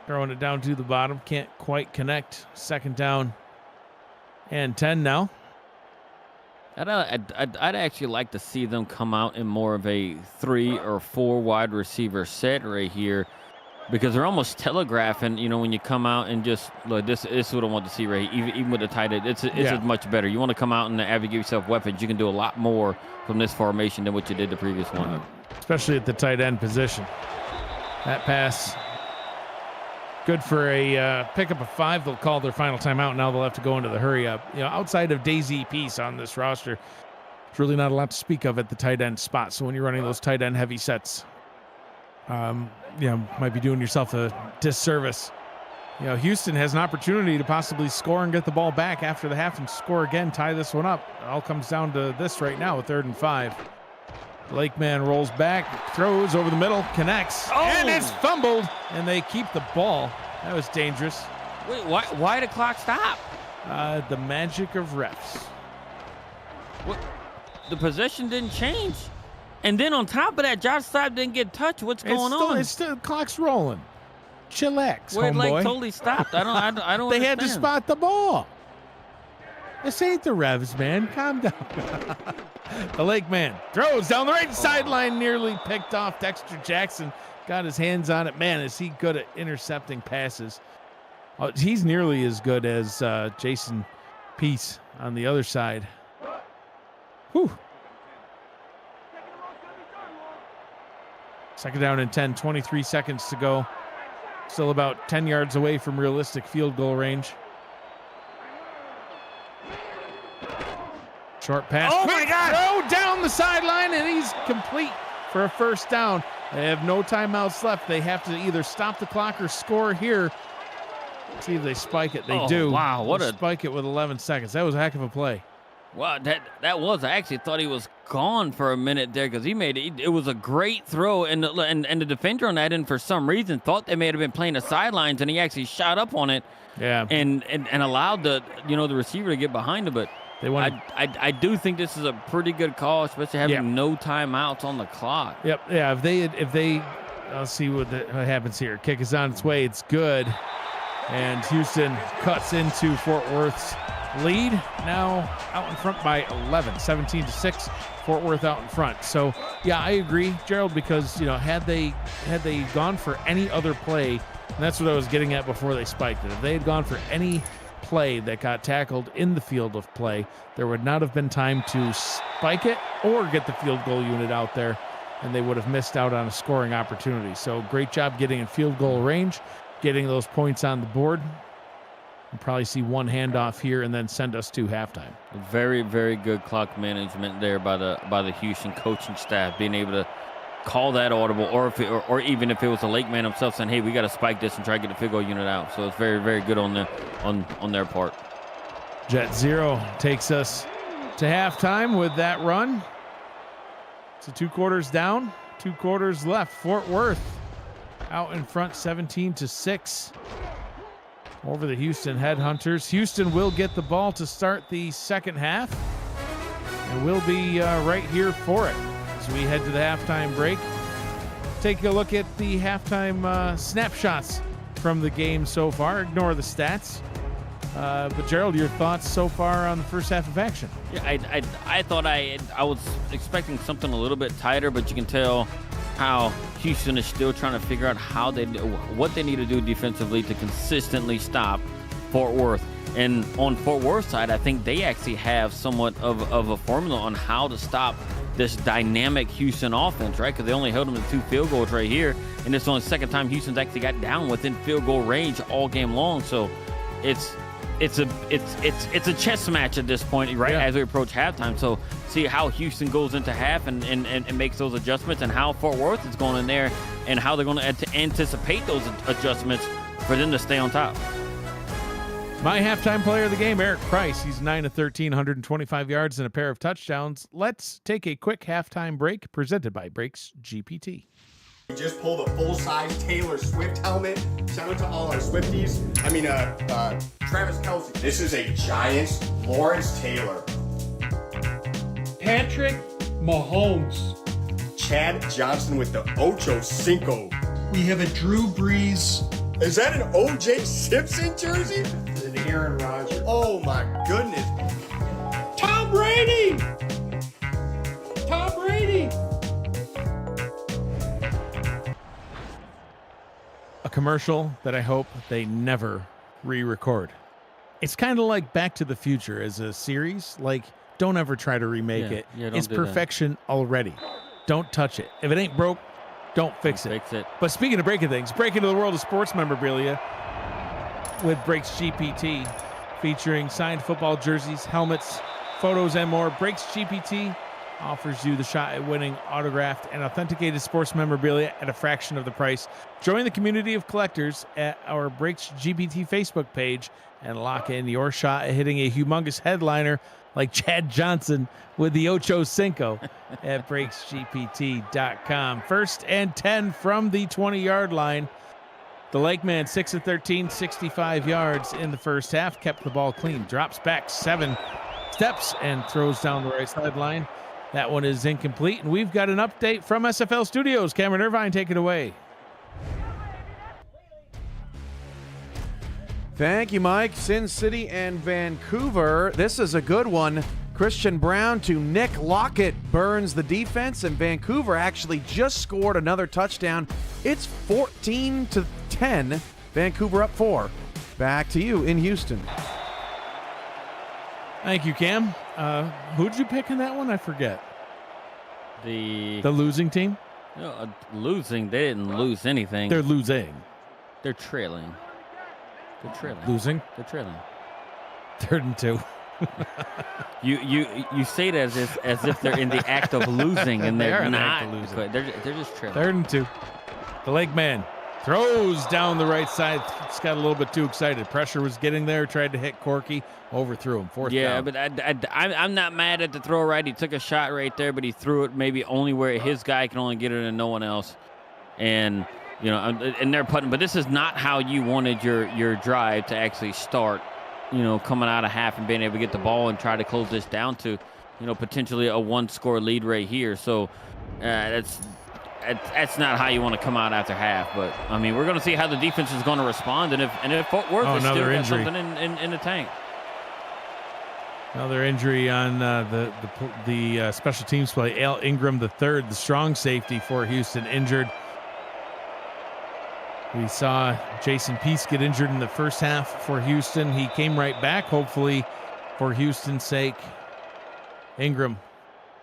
Throwing it down to the bottom, can't quite connect. Second down and 10 now. I'd actually like to see them come out in more of a 3 or 4 wide receiver set right here, because they're almost telegraphing, when you come out and just look, this is what I want to see right here. Even with the tight end, it's much better. You want to come out and give yourself weapons. You can do a lot more from this formation than what you did the previous one. Especially at the tight end position. That pass good for a pickup of 5. They'll call their final timeout. Now they'll have to go into the hurry up. Outside of Daisy Peace on this roster, it's really not a lot to speak of at the tight end spot. So when you're running those tight end heavy sets, might be doing yourself a disservice. Houston has an opportunity to possibly score and get the ball back after the half and score again, tie this one up. It all comes down to this right now, a 3rd and 5. Lakeman rolls back, throws over the middle, connects, and it's fumbled, and they keep the ball. That was dangerous. Wait, why the clock stop? The magic of refs. What? The possession didn't change. And then on top of that, Josh Sapp didn't get touched. What's going on? The clock's rolling. Chillax, Where it like homeboy. totally stopped. I don't. They had to understand. spot the ball. This ain't the Revs, man. Calm down. The Lake Man throws down the right sideline, nearly picked off. Dexter Jackson got his hands on it. Man, is he good at intercepting passes. He's nearly as good as Jason Peace on the other side. Whew. Second down and 10, 23 seconds to go. Still about 10 yards away from realistic field goal range. Short pass. Oh my God! Throw down the sideline, and he's complete for a first down. They have no timeouts left. They have to either stop the clock or score here. Let's see if they spike it. They do. Wow, what a spike it with 11 seconds. That was a heck of a play. Wow, that was. I actually thought he was gone for a minute there because he made it. It was a great throw, and the defender on that end for some reason thought they may have been playing the sidelines, and he actually shot up on it. Yeah. And allowed the receiver to get behind him, but. I do think this is a pretty good call, especially having no timeouts on the clock. Yep. Yeah. If they, I'll see what happens here. Kick is on its way. It's good, and Houston cuts into Fort Worth's lead. Now out in front by 11, 17-6. Fort Worth out in front. So yeah, I agree, Gerald, because had they gone for any other play, and that's what I was getting at before they spiked it. If they had gone for any play that got tackled in the field of play, there would not have been time to spike it or get the field goal unit out there, and they would have missed out on a scoring opportunity. So great job getting in field goal range, getting those points on the board. We'll probably see one handoff here and then send us to halftime. Very, very good clock management there by the Houston coaching staff, being able to call that audible, or even if it was the Lake Man himself saying, "Hey, we got to spike this and try to get the field goal unit out." So it's very, very good on their part. Jet Zero takes us to halftime with that run. So 2 quarters down, 2 quarters left. Fort Worth out in front, 17-6 over the Houston Headhunters. Houston will get the ball to start the second half, and we'll be right here for it. As we head to the halftime break, take a look at the halftime snapshots from the game so far. Ignore the stats. But Gerald, your thoughts so far on the first half of action? Yeah, I thought I was expecting something a little bit tighter, but you can tell how Houston is still trying to figure out what they need to do defensively to consistently stop Fort Worth. And on Fort Worth's side, I think they actually have somewhat of a formula on how to stop this dynamic Houston offense, right? Because they only held them to 2 field goals right here, and it's only the second time Houston's actually got down within field goal range all game long. So it's a chess match at this point, right? Yeah. As we approach halftime. So see how Houston goes into half and makes those adjustments, and how Fort Worth is going in there, and how they're going to anticipate those adjustments for them to stay on top. My halftime player of the game, Eric Price. He's 9 of 13, 125 yards and a pair of touchdowns. Let's take a quick halftime break presented by Brakes GPT. We just pulled a full-size Taylor Swift helmet. Shout out to all our Swifties. Travis Kelce. This is a Giants Lawrence Taylor. Patrick Mahomes. Chad Johnson with the Ocho Cinco. We have a Drew Brees. Is that an O.J. Simpson jersey? An Aaron Rodgers. Oh my goodness. Tom Brady! Tom Brady! A commercial that I hope they never re-record. It's kind of like Back to the Future as a series. Like, don't ever try to remake it. Yeah, it's perfection already. Don't touch it. If it ain't broke, don't fix it. But speaking of breaking things, break into the world of sports memorabilia with Brakes GPT, featuring signed football jerseys, helmets, photos, and more. Brakes GPT offers you the shot at winning autographed and authenticated sports memorabilia at a fraction of the price. Join the community of collectors at our Brakes GPT Facebook page and lock in your shot at hitting a humongous headliner like Chad Johnson with the Ocho Cinco at BrakesGPT.com. First and 10 from the 20-yard line. The Lake Man, 6 of 13, 65 yards in the first half, kept the ball clean, drops back 7 steps and throws down the right sideline. That one is incomplete, and we've got an update from SFL Studios. Cameron Irvine, take it away. Thank you, Mike. Sin City and Vancouver. This is a good one. Christian Brown to Nick Lockett burns the defense, and Vancouver actually just scored another touchdown. It's 14-10. Vancouver up 4. Back to you in Houston. Thank you, Cam. Who'd you pick in that one? I forget. The losing team? losing. They didn't lose anything. They're losing. They're trailing. They're trailing. Losing? They're trailing. 3rd and 2. You say that as if they're in the act of losing, and They are they're in the not. act of losing. They're just trailing. 3rd and 2. The leg man throws down the right side. Just got a little bit too excited. Pressure was getting there. Tried to hit Corky. Overthrew him. 4th down. But I'm not mad at the throw, right? He took a shot right there, but he threw it maybe only where his guy can only get it and no one else. And, and they're putting, but this is not how you wanted your drive to actually start, coming out of half and being able to get the ball and try to close this down to, potentially a 1-score lead right here. So that's not how you want to come out after half. But, we're going to see how the defense is going to respond. And if Fort Worth is still got something in the tank. Another injury on the special teams play. Al Ingram III, the strong safety for Houston, injured. We saw Jason Peace get injured in the first half for Houston. He came right back, hopefully, for Houston's sake. Ingram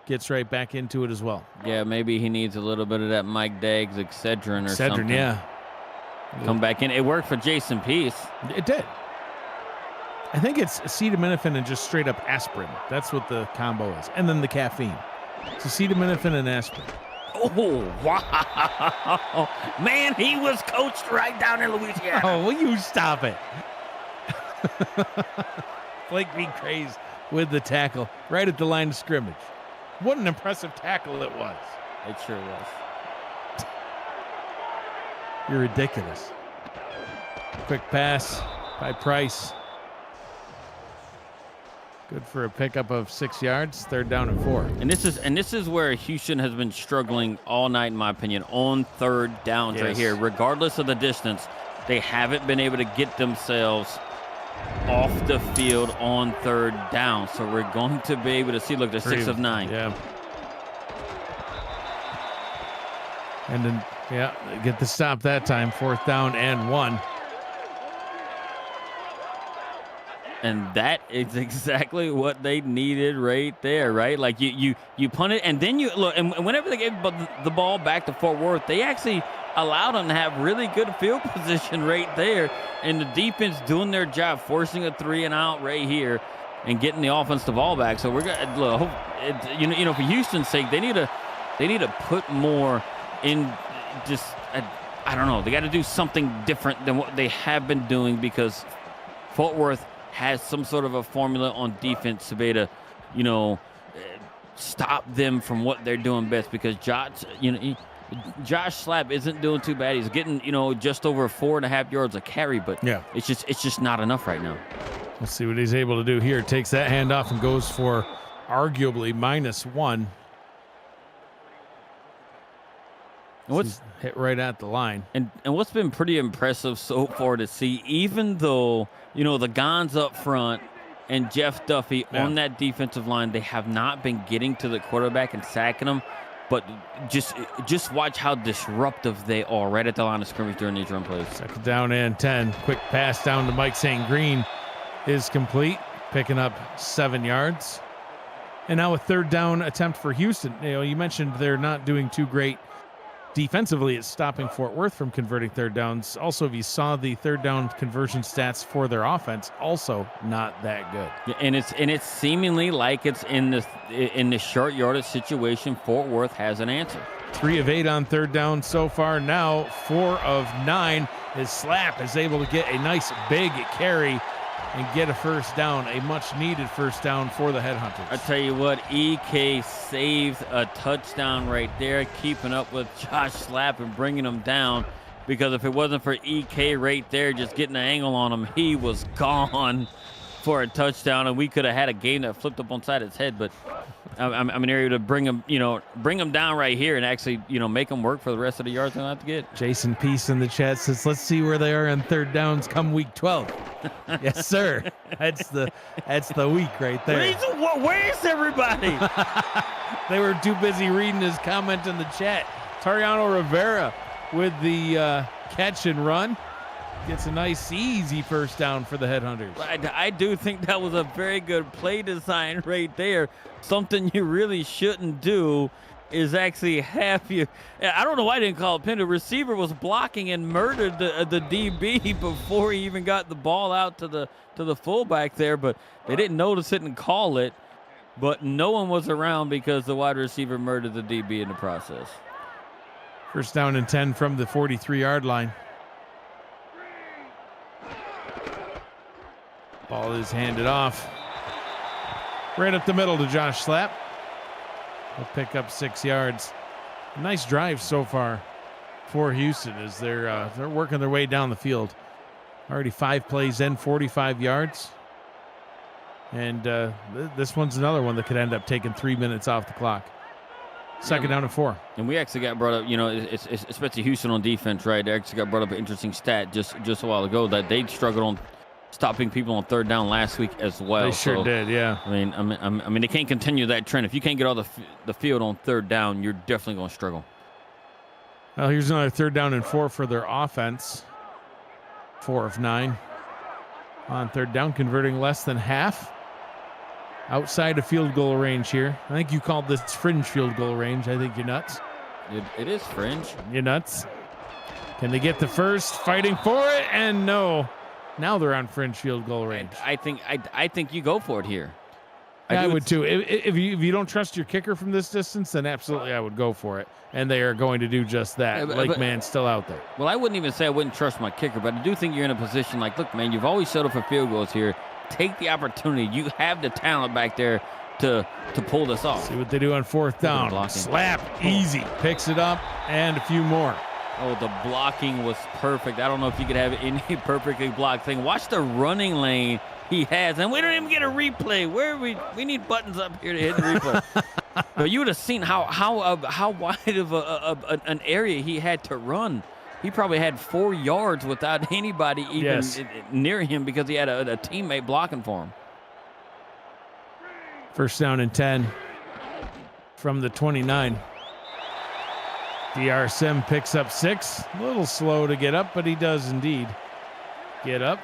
gets right back into it as well. Yeah, maybe he needs a little bit of that Mike Daggs Excedrin or something. Yeah. Come back in. It worked for Jason Peace. It did. I think it's acetaminophen and just straight up aspirin. That's what the combo is. And then the caffeine. It's acetaminophen and aspirin. Oh, wow. Man, he was coached right down in Louisiana. Oh, will you stop it? Blake B. Craze with the tackle right at the line of scrimmage. What an impressive tackle it was. It sure was. You're ridiculous. Quick pass by Price. Good for a pickup of 6 yards. 3rd down and 4. And this is where Houston has been struggling all night, in my opinion, on 3rd downs right here. Regardless of the distance, they haven't been able to get themselves off the field on 3rd down. So we're going to be able to see, look, they're 6 of 9. Yeah. And then, get the stop that time. 4th down and 1. And that is exactly what they needed right there, right? Like you punt it, and then you look, and whenever they gave the ball back to Fort Worth, they actually allowed them to have really good field position right there, and the defense doing their job, forcing a 3-and-out right here, and getting the offense the ball back. So we're gonna look, for Houston's sake, they need to put more in. Just I don't know, they got to do something different than what they have been doing, because Fort Worth has some sort of a formula on defense to be able to, stop them from what they're doing best. Because Josh Slapp isn't doing too bad. He's getting, just over 4.5 yards a carry, but it's just not enough right now. We'll see what he's able to do here. Takes that handoff and goes for arguably -1. What's hit right at the line. And what's been pretty impressive so far to see, even though, the Gons up front and Jeff Duffy on that defensive line, they have not been getting to the quarterback and sacking him. But just watch how disruptive they are right at the line of scrimmage during these run plays. 2nd down and 10. Quick pass down to Mike St. Green is complete, picking up 7 yards. And now a 3rd down attempt for Houston. You mentioned they're not doing too great defensively. It's stopping Fort Worth from converting 3rd downs. Also, if you saw the 3rd down conversion stats for their offense, also not that good. Yeah, and it's seemingly like it's in the short yardage situation. Fort Worth has an answer. 3 of 8 on 3rd down so far. Now 4 of 9. His Slapp is able to get a nice big carry and get a 1st down, a much-needed 1st down for the Headhunters. I tell you what, EK saved a touchdown right there, keeping up with Josh Slapp and bringing him down, because if it wasn't for EK right there just getting an angle on him, he was gone for a touchdown, and we could have had a game that flipped up on side its head. But I'm an area to bring them down right here and actually, make them work for the rest of the yards they'll have to get. Jason Peace in the chat says, let's see where they are on third downs come week 12. Yes, sir. That's the week right there. Where's everybody? They were too busy reading his comment in the chat. Tariano Rivera with the catch and run. Gets a nice, easy first down for the Headhunters. I do think that was a very good play design right there. Something you really shouldn't do is actually have you. I don't know why I didn't call it pin. The receiver was blocking and murdered the DB before he even got the ball out to the fullback there, but they didn't notice it and call it. But no one was around because the wide receiver murdered the DB in the process. First down and 10 from the 43-yard line. Ball is handed off. Right up the middle to Josh Slapp. He'll pick up 6 yards. A nice drive so far for Houston as they're working their way down the field. Already 5 plays in, 45 yards. And this one's another one that could end up taking 3 minutes off the clock. Second down and 4. And we actually got brought up, it's especially Houston on defense, right? They actually got brought up an interesting stat just a while ago that they struggled on stopping people on third down last week as well. They sure did, yeah. I mean, they can't continue that trend. If you can't get all the field on third down, you're definitely going to struggle. Well, here's another third down and 4 for their offense. 4 of 9 on third down, converting less than half. Outside of field goal range here. I think you called this fringe field goal range. I think you're nuts. It is fringe. You're nuts. Can they get the first? Fighting for it, and no. Now they're on fringe field goal range. I think you go for it here. I would too. If you don't trust your kicker from this distance, then absolutely I would go for it. And they are going to do just that. Lake Man's still out there. Well, I wouldn't even say I wouldn't trust my kicker, but I do think you're in a position like, look, man, you've always settled for field goals here. Take the opportunity. You have the talent back there to pull this off. See what they do on fourth down. Slap, easy. Picks it up, and a few more. Oh, the blocking was perfect. I don't know if you could have any perfectly blocked thing. Watch the running lane he has, and we don't even get a replay. We need buttons up here to hit the replay. But you would have seen how wide of an area he had to run. He probably had 4 yards without anybody even near him because he had a teammate blocking for him. First down and 10 from the 29. DR Sim picks up 6. A little slow to get up, but he does indeed get up.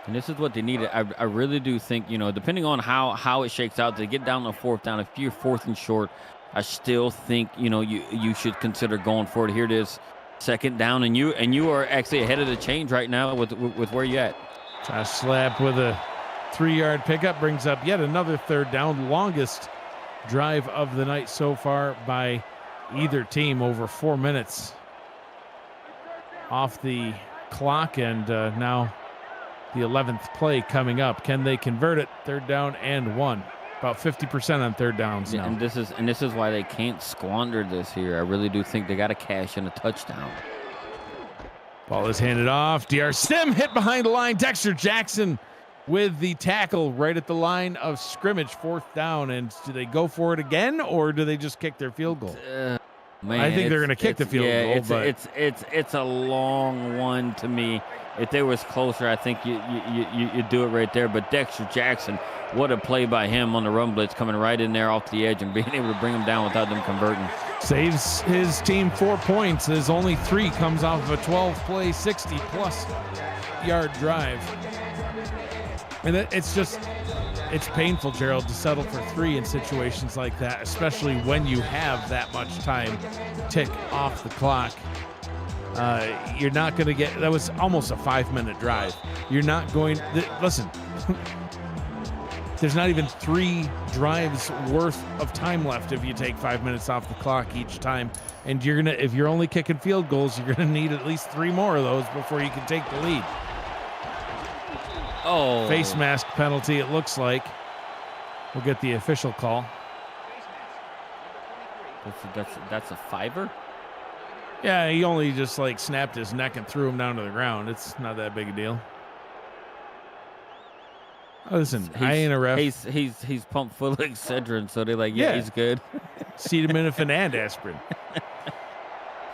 And this is what they needed. I really do think, depending on how it shakes out, to get down to fourth down, if you're fourth and short, I still think, you should consider going for it. Here it is, second down, and you are actually ahead of the change right now with where you at. Josh Slapp with a 3-yard pickup brings up yet another third down, longest drive of the night so far by either team, over 4 minutes off the clock, and now the 11th play coming up. Can they convert it? Third down and 1. About 50% on third downs now. And this is why they can't squander this here. I really do think they got to cash in a touchdown. Ball is handed off. DR Sim hit behind the line. Dexter Jackson with the tackle right at the line of scrimmage, fourth down. And do they go for it again, or do they just kick their field goal? Man, I think they're going to kick the field goal. But it's a long one to me. If they was closer, I think you do it right there. But Dexter Jackson, what a play by him on the run blitz, coming right in there off the edge and being able to bring them down without them converting. Saves his team 4 points. His only 3 comes off of a 12-play, 60-plus yard drive. And it's painful, Gerald, to settle for 3 in situations like that, especially when you have that much time tick off the clock. You're not going to get, that was almost a 5-minute drive. You're not going, listen, there's not even 3 drives worth of time left if you take 5 minutes off the clock each time. And if you're only kicking field goals, you're going to need at least 3 more of those before you can take the lead. Oh. Face mask penalty, it looks like. We'll get the official call. That's a 5er? Yeah, he only just snapped his neck and threw him down to the ground. It's not that big a deal. Listen, I ain't a ref. He's pumped full of Excedrin, so they're like, yeah, he's good. Acetaminophen and aspirin.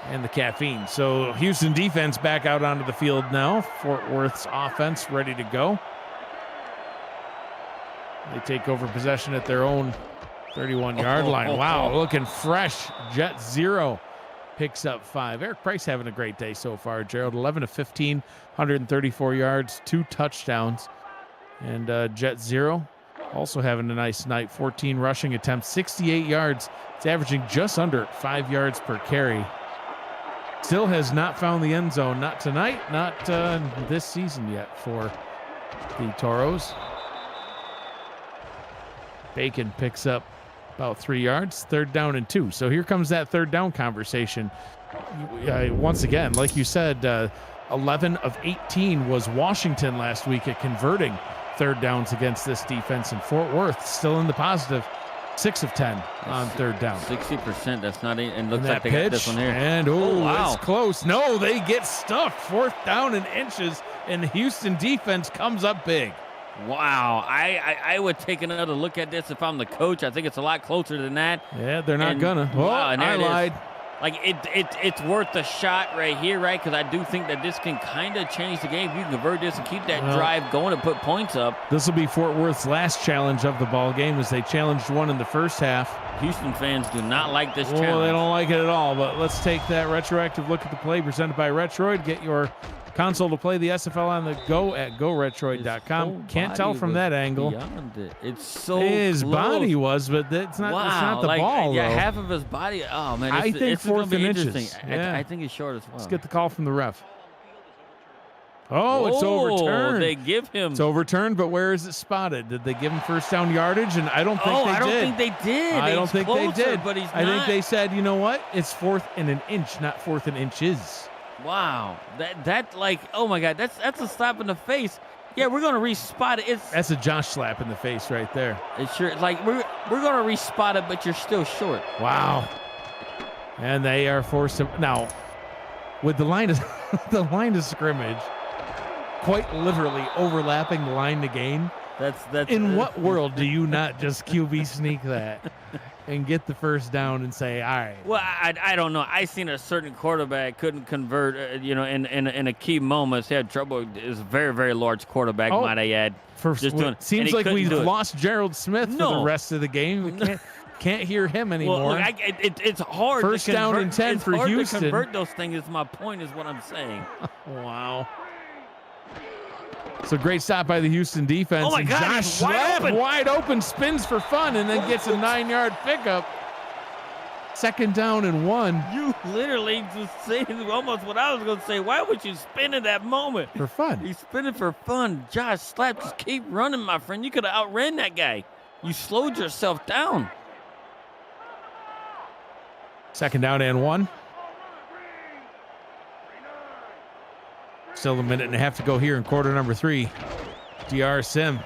And the caffeine. So Houston defense back out onto the field now. Fort Worth's offense ready to go. They take over possession at their own 31-yard line. Wow, looking fresh. Jet 0 picks up 5. Eric Price having a great day so far, Gerald. 11 of 15, 134 yards, 2 touchdowns. And Jet 0 also having a nice night. 14 rushing attempts, 68 yards. It's averaging just under 5 yards per carry. Still has not found the end zone. Not tonight, not this season yet for the Toros. Bacon picks up about 3 yards, 3rd down and 2. So here comes that 3rd down conversation. Once again, like you said, 11 of 18 was Washington last week at converting 3rd downs against this defense. And Fort Worth still in the positive, 6 of 10 on 3rd down. 60%. That's not it. And looks And like that they pitch, got this one here. And wow. It's close. No, they get stuffed. 4th down and inches, and the Houston defense comes up big. Wow, I would take another look at this if I'm the coach. I think it's a lot closer than that. Yeah, they're not gonna. Oh, wow, and I lied. Like it's worth the shot right here, right? Because I do think that this can kind of change the game. If you can convert this and keep that drive going and put points up. This will be Fort Worth's last challenge of the ball game, as they challenged one in the first half. Houston fans do not like this challenge. Well, they don't like it at all. But let's take that retroactive look at the play presented by Retroid. Get your console to play the SFL on the go at GoRetroid.com. Can't tell from that angle. It's so his close. body was, but it's not. Wow, it's not the like, ball. Yeah, though. half of his body. Oh man, I think 4th and inches. Interesting. Yeah. I think it's short as well. Let's get the call from the ref. Oh, it's overturned. They give him. It's overturned, but where is it spotted? Did they give him 1st down yardage? And I don't think they did. I don't think they did. I don't think they did. But he's I think not. they said, you know what? It's 4th and an inch, not 4th and inches. Wow, that like, oh my God, that's a slap in the face. Yeah, we're gonna respot it. That's a Josh slap in the face right there. It's sure like we're gonna respot it, but you're still short. Wow. And they are forced to now with the line of the line of scrimmage, quite literally overlapping the line to gain. That's in what world do you not just QB sneak that and get the 1st down and say, all right? Well, I don't know. I seen a certain quarterback couldn't convert, in a key moments. He had trouble. It was a very, very large quarterback, might I add. Seems like we've lost Gerald Smith for the rest of the game. We can't hear him anymore. Well, look, it's hard. 1st down and 10 for Houston. It's hard to convert those things. Is my point. Is what I'm saying. Wow. So great stop by the Houston defense. Oh my God, Josh he's wide open, spins for fun, and then gets a 9-yard pickup. 2nd down and 1. You literally just said almost what I was going to say. Why would you spin in that moment? For fun. He's spinning for fun. Josh Slap, just keep running, my friend. You could have outran that guy. You slowed yourself down. 2nd down and 1. Still a minute and a half to go here in quarter number 3. DR Sim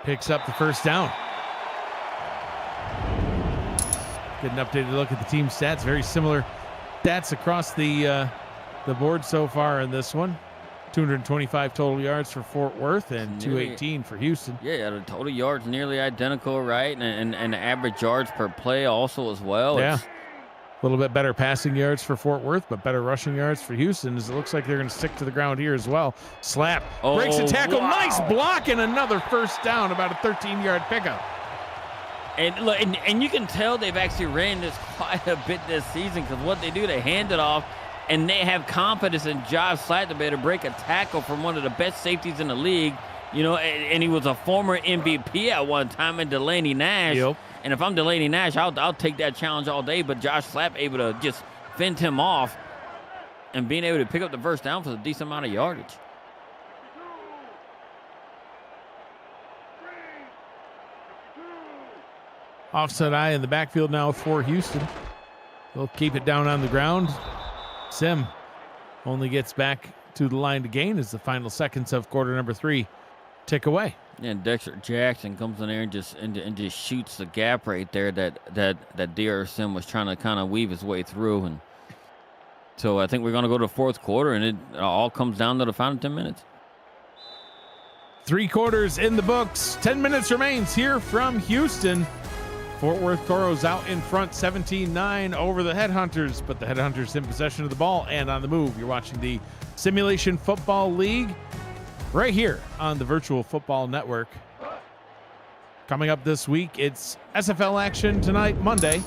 picks up the 1st down. Get an updated look at the team stats. Very similar stats across the board so far in this one. 225 total yards for Fort Worth and 218 for Houston. Yeah, the total yards nearly identical, right? And the average yards per play also as well. Yeah. A little bit better passing yards for Fort Worth, but better rushing yards for Houston, as it looks like they're going to stick to the ground here as well. Slap, breaks a tackle, nice block, and another 1st down, about a 13-yard pickup. And look, and you can tell they've actually ran this quite a bit this season, because what they do, they hand it off, and they have confidence in Josh Slap to be able to break a tackle from one of the best safeties in the league. And he was a former MVP at one time in Delaney Nash. Yep. And if I'm Delaney Nash, I'll take that challenge all day. But Josh Slap able to just fend him off and being able to pick up the 1st down for a decent amount of yardage. Offset eye in the backfield now for Houston. They'll keep it down on the ground. Sim only gets back to the line to gain as the final seconds of quarter number 3 tick away. Yeah, and Dexter Jackson comes in there and just shoots the gap right there that DR Sim was trying to kind of weave his way through. And so I think we're going to go to 4th quarter, and it all comes down to the final 10 minutes. Three quarters in the books. 10 minutes remains here from Houston. Fort Worth Toros out in front 17-9 over the Headhunters, but the Headhunters in possession of the ball and on the move. You're watching the Simulation Football League right here on the Virtual Football Network. Coming up this week, it's SFL action tonight, Monday.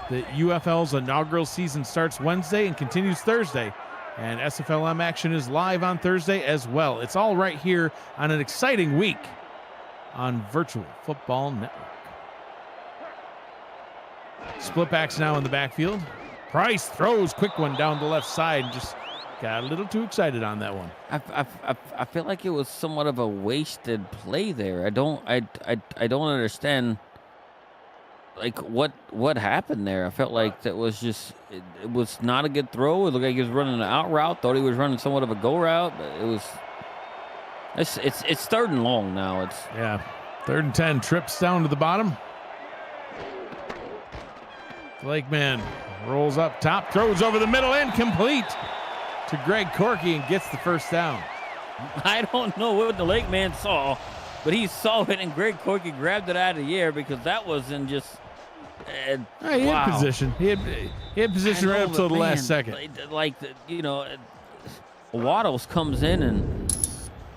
The UFL's inaugural season starts Wednesday and continues Thursday. And SFLM action is live on Thursday as well. It's all right here on an exciting week on Virtual Football Network. Split backs now in the backfield. Price throws, quick one down the left side. Just got a little too excited on that one. I feel like it was somewhat of a wasted play there. I don't understand like what happened there. I felt like that was just it was not a good throw. It looked like he was running an out route. Thought he was running somewhat of a go route, but it's third and long now. It's 3rd and 10. Trips down to the bottom. Lakeman rolls up top, throws over the middle, incomplete to Greg Corky and gets the first down. I don't know what the Lakeman saw, but he saw it and Greg Corky grabbed it out of the air because that wasn't just. He had position. He had position right up till the last second. Waddles comes in and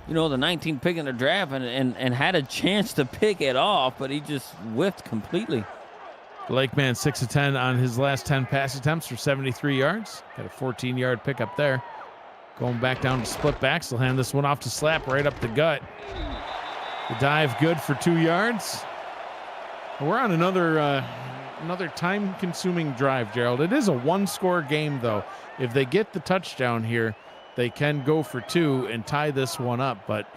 the 19th pick in the draft and had a chance to pick it off, but he just whiffed completely. Lakeman 6 of 10 on his last 10 pass attempts for 73 yards. Got a 14-yard pickup there. Going back down to split backs. They'll hand this one off to Slap right up the gut. The dive good for 2 yards. We're on another time-consuming drive, Gerald. It is a one-score game, though. If they get the touchdown here, they can go for 2 and tie this one up. But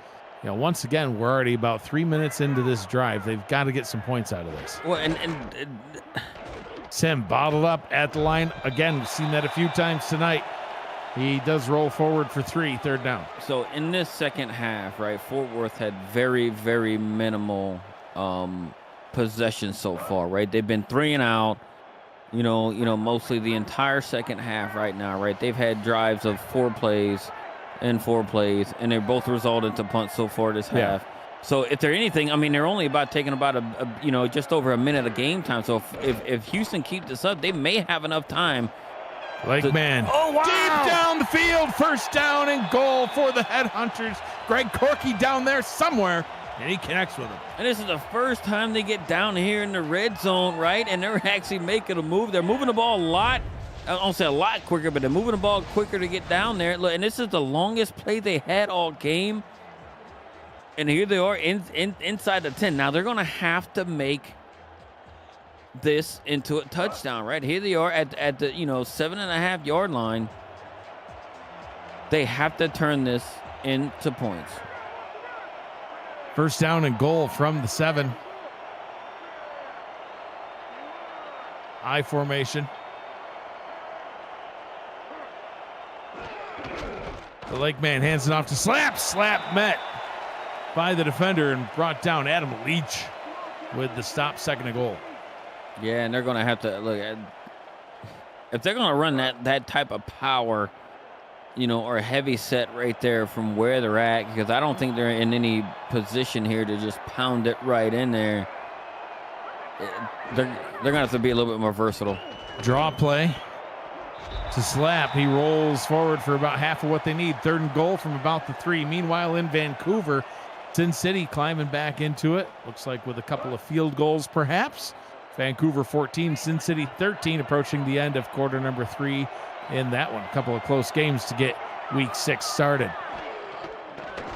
once again, we're already about 3 minutes into this drive. They've got to get some points out of this. Well, and Sim bottled up at the line. Again, we've seen that a few times tonight. He does roll forward for 3, 3rd down. So in this second half, right, Fort Worth had very, very minimal possession so far, right? They've been 3 and out, mostly the entire second half right now, right? They've had drives of 4 plays, and they're both resulted to punts so far this half. So if they're anything, I mean, they're only taking about just over a minute of game time. So if Houston keeps this up, they may have enough time. Lakeman, deep down the field, first down and goal for the Headhunters. Greg Corky down there somewhere, and he connects with him. And this is the first time they get down here in the red zone, right? And they're actually making a move. They're moving the ball a lot. I don't say a lot quicker, but they're moving the ball quicker to get down there. Look, and this is the longest play they had all game. And here they are inside the 10. Now they're going to have to make this into a touchdown, right? Here they are at the 7.5 yard line. They have to turn this into points. First down and goal from the 7. I formation. The Lakeman hands it off to Slap. Slap met by the defender and brought down Adam Leach with the stop, 2nd and goal. Yeah, and they're going to have to look at if they're going to run that type of power, or a heavy set right there from where they're at, because I don't think they're in any position here to just pound it right in there. They're going to have to be a little bit more versatile. Draw play to Slap. He rolls forward for about half of what they need. 3rd and goal from about the 3. Meanwhile, in Vancouver, Sin City climbing back into it. Looks like with a couple of field goals, perhaps. Vancouver 14, Sin City 13, approaching the end of quarter number 3 in that one. A couple of close games to get week 6 started.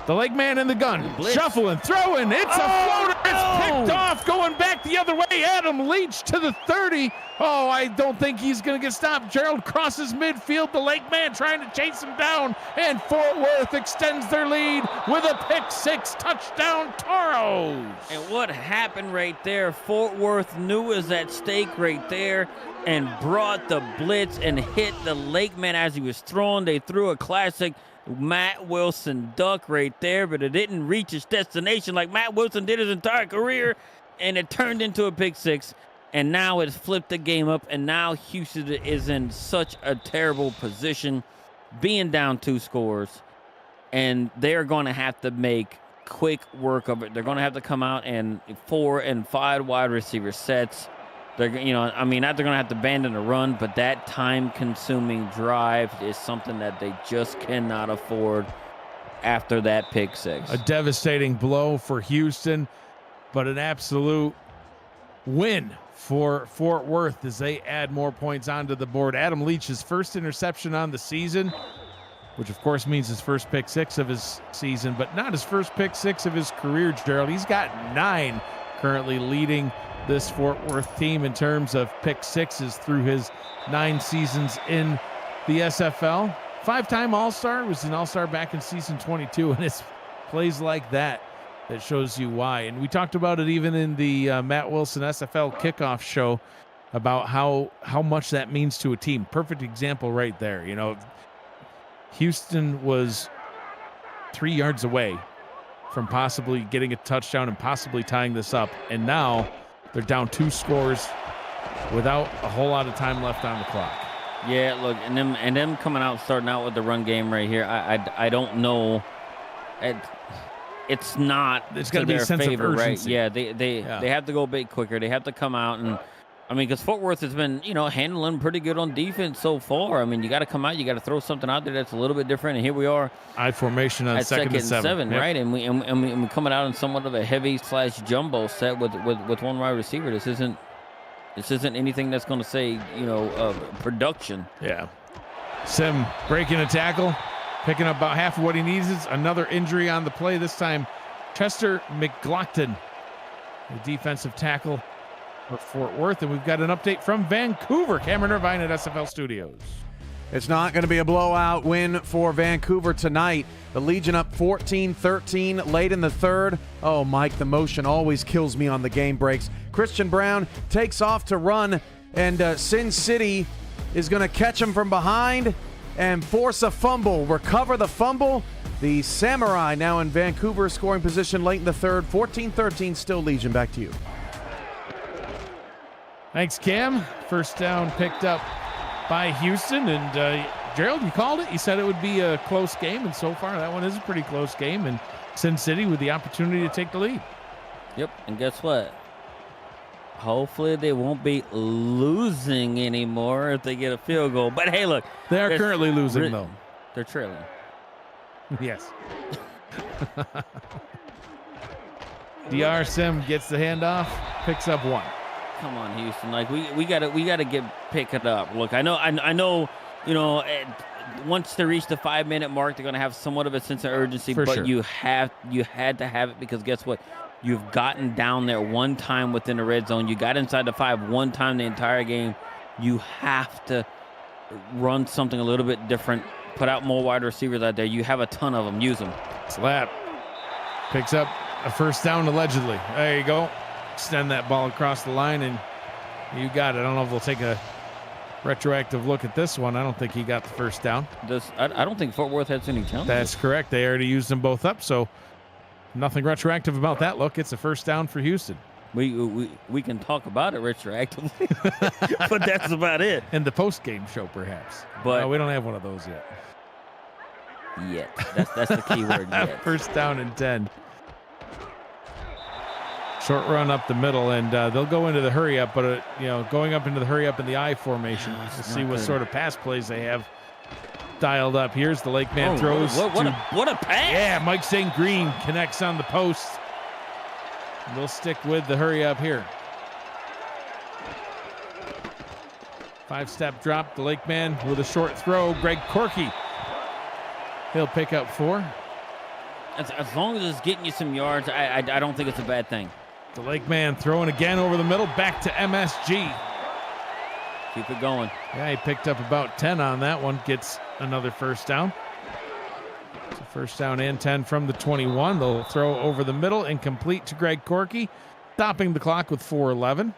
The Lakeman in the gun, shuffling, throwing. It's a floater. It's picked off, going back the other way. Adam Leach to the 30. Oh, I don't think he's going to get stopped. Gerald crosses midfield. The Lakeman trying to chase him down, and Fort Worth extends their lead with a pick 6 touchdown Toros. And what happened right there? Fort Worth knew was at stake right there and brought the blitz and hit the Lakeman as he was throwing. They threw a classic Matt Wilson duck right there, but it didn't reach its destination like Matt Wilson did his entire career, and it turned into a pick 6, and now it's flipped the game up, and now Houston is in such a terrible position, being down 2 scores, and they're going to have to make quick work of it. They're going to have to come out and 4 and 5 wide receiver sets. They're, I mean, not they're going to have to abandon a run, but that time-consuming drive is something that they just cannot afford after that pick six. A devastating blow for Houston, but an absolute win for Fort Worth as they add more points onto the board. Adam Leach's first interception on the season, which of course means his first pick six of his season, but not his first pick six of his career, Gerald. He's got 9 currently leading this Fort Worth team in terms of pick sixes through his 9 seasons in the SFL. 5-time All-Star, was an All-Star back in season 22, and it's plays like that shows you why. And we talked about it even in the Matt Wilson SFL kickoff show about how much that means to a team. Perfect example right there. Houston was 3 yards away from possibly getting a touchdown and possibly tying this up, and now they're down 2 scores without a whole lot of time left on the clock. Yeah, look, and them coming out, starting out with the run game right here. I don't know. It's not. It's got to be a sense of urgency, right? Yeah, they have to go a bit quicker. They have to come out and, I mean, because Fort Worth has been handling pretty good on defense so far. I mean, you got to come out, you got to throw something out there that's a little bit different. And here we are, I formation on at second and 7, yep. right? And we coming out in somewhat of a heavy / jumbo set with one wide receiver. This isn't anything that's going to say, production. Yeah. Sim breaking a tackle, picking up about half of what he needs. Is another injury on the play, this time Chester McGlockton, the defensive tackle for Fort Worth. And we've got an update from Vancouver. Cameron Irvine at SFL Studios. It's not going to be a blowout win for Vancouver tonight. The Legion up 14-13 late in the third. Oh, Mike, the motion always kills me on the game breaks. Christian Brown takes off to run, and Sin City is going to catch him from behind and force a fumble. Recover the fumble. The Samurai now in Vancouver scoring position late in the third. 14-13, still Legion. Back to you. Thanks, Cam. First down picked up by Houston, and Gerald, you called it. You said it would be a close game, and so far that one is a pretty close game, and Sin City with the opportunity to take the lead. Yep, and guess what? Hopefully they won't be losing anymore if they get a field goal. But hey, look. They are currently losing, though. They're trailing. Yes. DR Sim gets the handoff, picks up 1. Come on, Houston. Like we gotta pick it up. Look, I know. Once they reach the 5-minute mark, they're gonna have somewhat of a sense of urgency. For but sure. you had to have it, because guess what? You've gotten down there one time within the red zone. You got inside the 5 one time the entire game. You have to run something a little bit different. Put out more wide receivers out there. You have a ton of them. Use them. Slap. Picks up a first down allegedly. There you go. Extend that ball across the line, and you got it. I don't know if we'll take a retroactive look at this one. I don't think he got the first down. I don't think Fort Worth has any challenges. That's correct. They already used them both up, so nothing retroactive about that look. It's a first down for Houston. We can talk about it retroactively, but that's about it. In the post-game show, perhaps. But no, we don't have one of those yet. Yet. That's the key word, yet. First down and 10. Short run up the middle, and they'll go into the hurry up, but going up into the hurry up in the I formation. We'll see what sort of pass plays they have dialed up. Here's the Lake Man throws. What a pass! Yeah, Mike St. Green connects on the post. They'll stick with the hurry up here. 5-step drop. The Lake Man with a short throw. Greg Corky. He'll pick up 4. As long as it's getting you some yards, I don't think it's a bad thing. The Lake Man throwing again over the middle, back to MSG. Keep it going. Yeah, he picked up about 10 on that one. Gets another first down. So first down and 10 from the 21. They'll throw over the middle and complete to Greg Corky, stopping the clock with 4:11.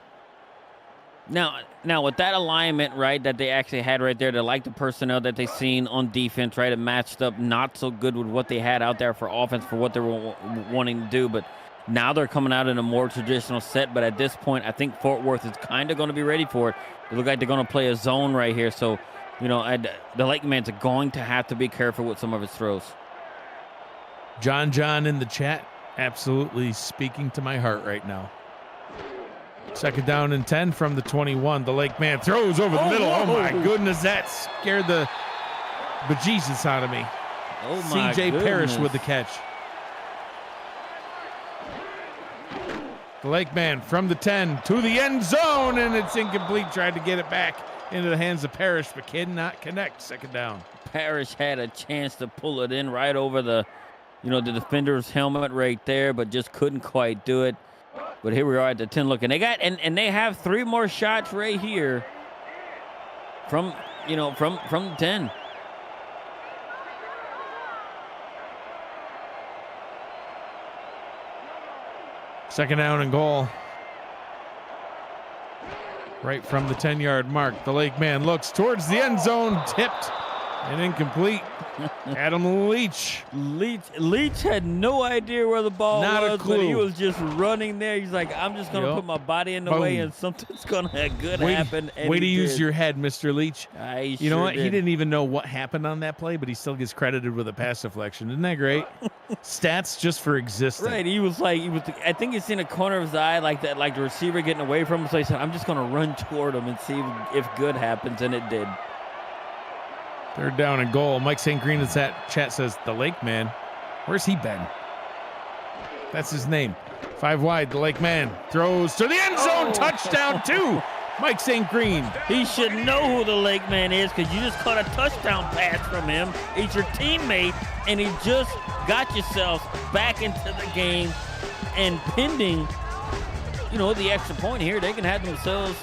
Now with that alignment, right, that they actually had right there, they like the personnel that they seen on defense, right? It matched up not so good with what they had out there for offense, for what they were wanting to do, but now they're coming out in a more traditional set. But at this point, I think Fort Worth is kind of going to be ready for it. They look like they're going to play a zone right here, so the Lake Man's going to have to be careful with some of his throws. John in the chat absolutely speaking to my heart right now. 2nd down and 10 from the 21. The Lake man throws over the middle. Oh my goodness, that scared the bejesus out of me. Oh my CJ goodness. Parrish with the catch. The Lake man from the 10 to the end zone, and it's incomplete. Tried to get it back into the hands of Parrish, but cannot connect. 2nd down. Parrish had a chance to pull it in right over the defender's helmet right there, but just couldn't quite do it. But here we are at the 10. Look, and they got and they have 3 more shots right here from the 10. Second down and goal. Right from the 10-yard mark. The Lake man looks towards the end zone, tipped and incomplete. Adam Leach. Leach had no idea where the ball Not a was, but he was just running there. He's like, I'm just going to put my body in the way, and something's going to happen. And way to use did. your head, Mr. Leach. You know what? Did. He didn't even know what happened on that play, but he still gets credited with a pass deflection. Isn't that great? Stats just for existing. Right. I think he's seen a corner of his eye like that, like the receiver getting away from him. So he said, I'm just going to run toward him and see if good happens, and it did. 3rd down and goal. Mike St. Green in that chat says, the Lake man, where's he been? That's his name. 5 wide, the Lake man throws to the end zone. Touchdown to Mike St. Green. He should know who the Lake man is, because you just caught a touchdown pass from him. He's your teammate, and he just got yourself back into the game. And pending, the extra point here, they can have themselves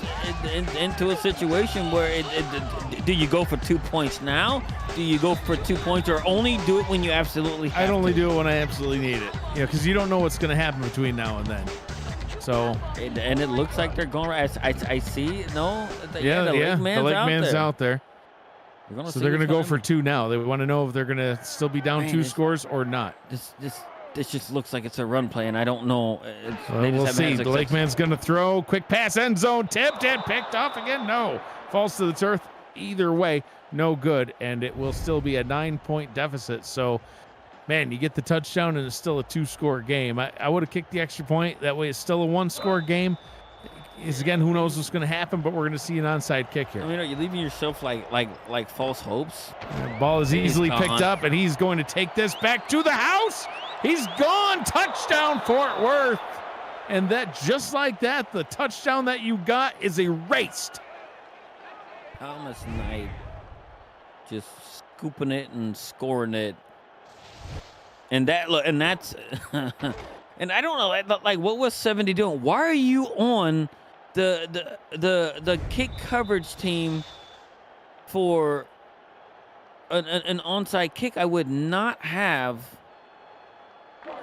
into a situation where do you go for 2 points now? Do you go for 2 points, or only do it when you absolutely have I'd only to? do it when I absolutely need it. Because you don't know what's going to happen between now and then. So And it looks like they're going right. I see. No. The Lake man's out there. So they're going to go for 2 now. They want to know if they're going to still be down 2 scores or not. This just looks like it's a run play, and I don't know. We'll see. The Lake man's going to throw. Quick pass, end zone, tipped and picked off again. No. Falls to the turf. Either way, no good, and it will still be a 9-point deficit. So, man, you get the touchdown, and it's still a 2-score game. I would have kicked the extra point. That way it's still a 1-score game. Again, who knows what's going to happen, but we're going to see an onside kick here. I mean, are you leaving yourself like false hopes? The ball is easily picked up, and he's going to take this back to the house. He's gone. Touchdown, Fort Worth. And that, just like that, the touchdown that you got is erased. Thomas Knight just scooping it and scoring it. And that's and I don't know, like, what was 70 doing? Why are you on the kick coverage team for an onside kick? I would not have.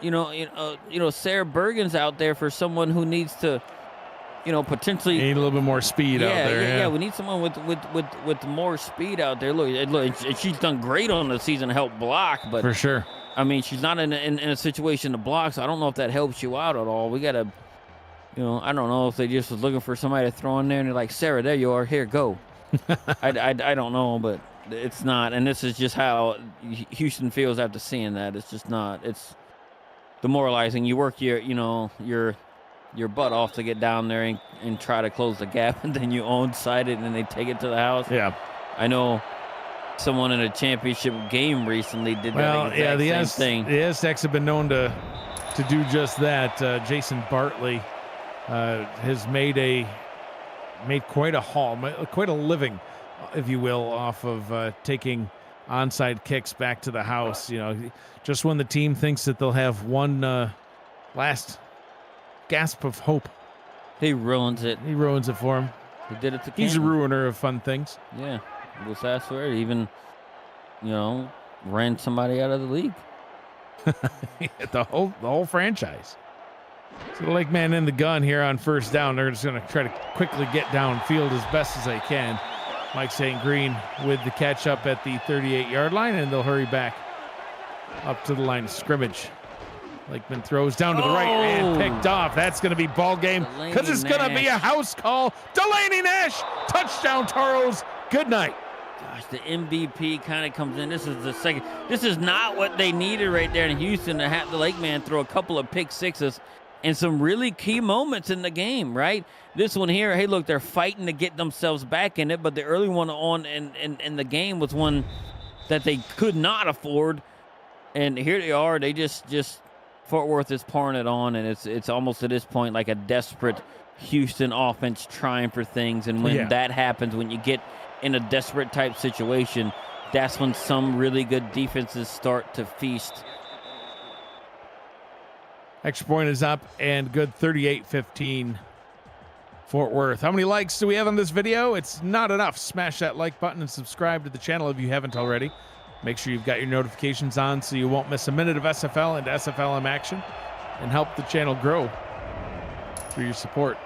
Sarah Bergen's out there for someone who needs to, potentially need a little bit more speed out there. Yeah, we need someone with more speed out there. Look, she's done great on the season to help block, but for sure. I mean, she's not in a situation to block, so I don't know if that helps you out at all. We gotta, I don't know if they just was looking for somebody to throw in there, and they're like, Sarah, there you are, here, go. I don't know, but it's not, and this is just how Houston feels after seeing that. It's just not. It's demoralizing. You work your butt off to get down there and try to close the gap, and then you onside it, and then they take it to the house. Yeah. I know someone in a championship game recently did that same thing. The Aztecs have been known to do just that. Jason Bartley has made quite a haul, quite a living, if you will, off of taking onside kicks back to the house. Just when the team thinks that they'll have one last gasp of hope, he ruins it. He ruins it for him. He did it to He's a Canton. ruiner of fun things. Yeah, was that swear? Even, ran somebody out of the league. the whole franchise. So the Lake man in the gun here on first down. They're just going to try to quickly get downfield as best as they can. Mike St. Green with the catch up at the 38-yard line, and they'll hurry back up to the line of scrimmage. Lakeman throws down to the right and picked off. That's going to be ball game because it's going to be a house call. Delaney Nash, touchdown Toros. Good night. gosh, the MVP kind of comes in. This is the second. This is not what they needed right there in Houston to have the Lake Man throw a couple of pick sixes and some really key moments in the game, right? This one here, hey, look, they're fighting to get themselves back in it, but the early one on in the game was one that they could not afford. And here they are. They just Fort Worth is pouring it on, and it's almost at this point like a desperate Houston offense trying for things. And when that happens, when you get in a desperate type situation, that's when some really good defenses start to feast. Extra point is up and good. 38-15 Fort Worth. How many likes do we have on this video? It's not enough. Smash that like button and subscribe to the channel if you haven't already. Make sure you've got your notifications on so you won't miss a minute of SFL and SFLM action, and help the channel grow through your support.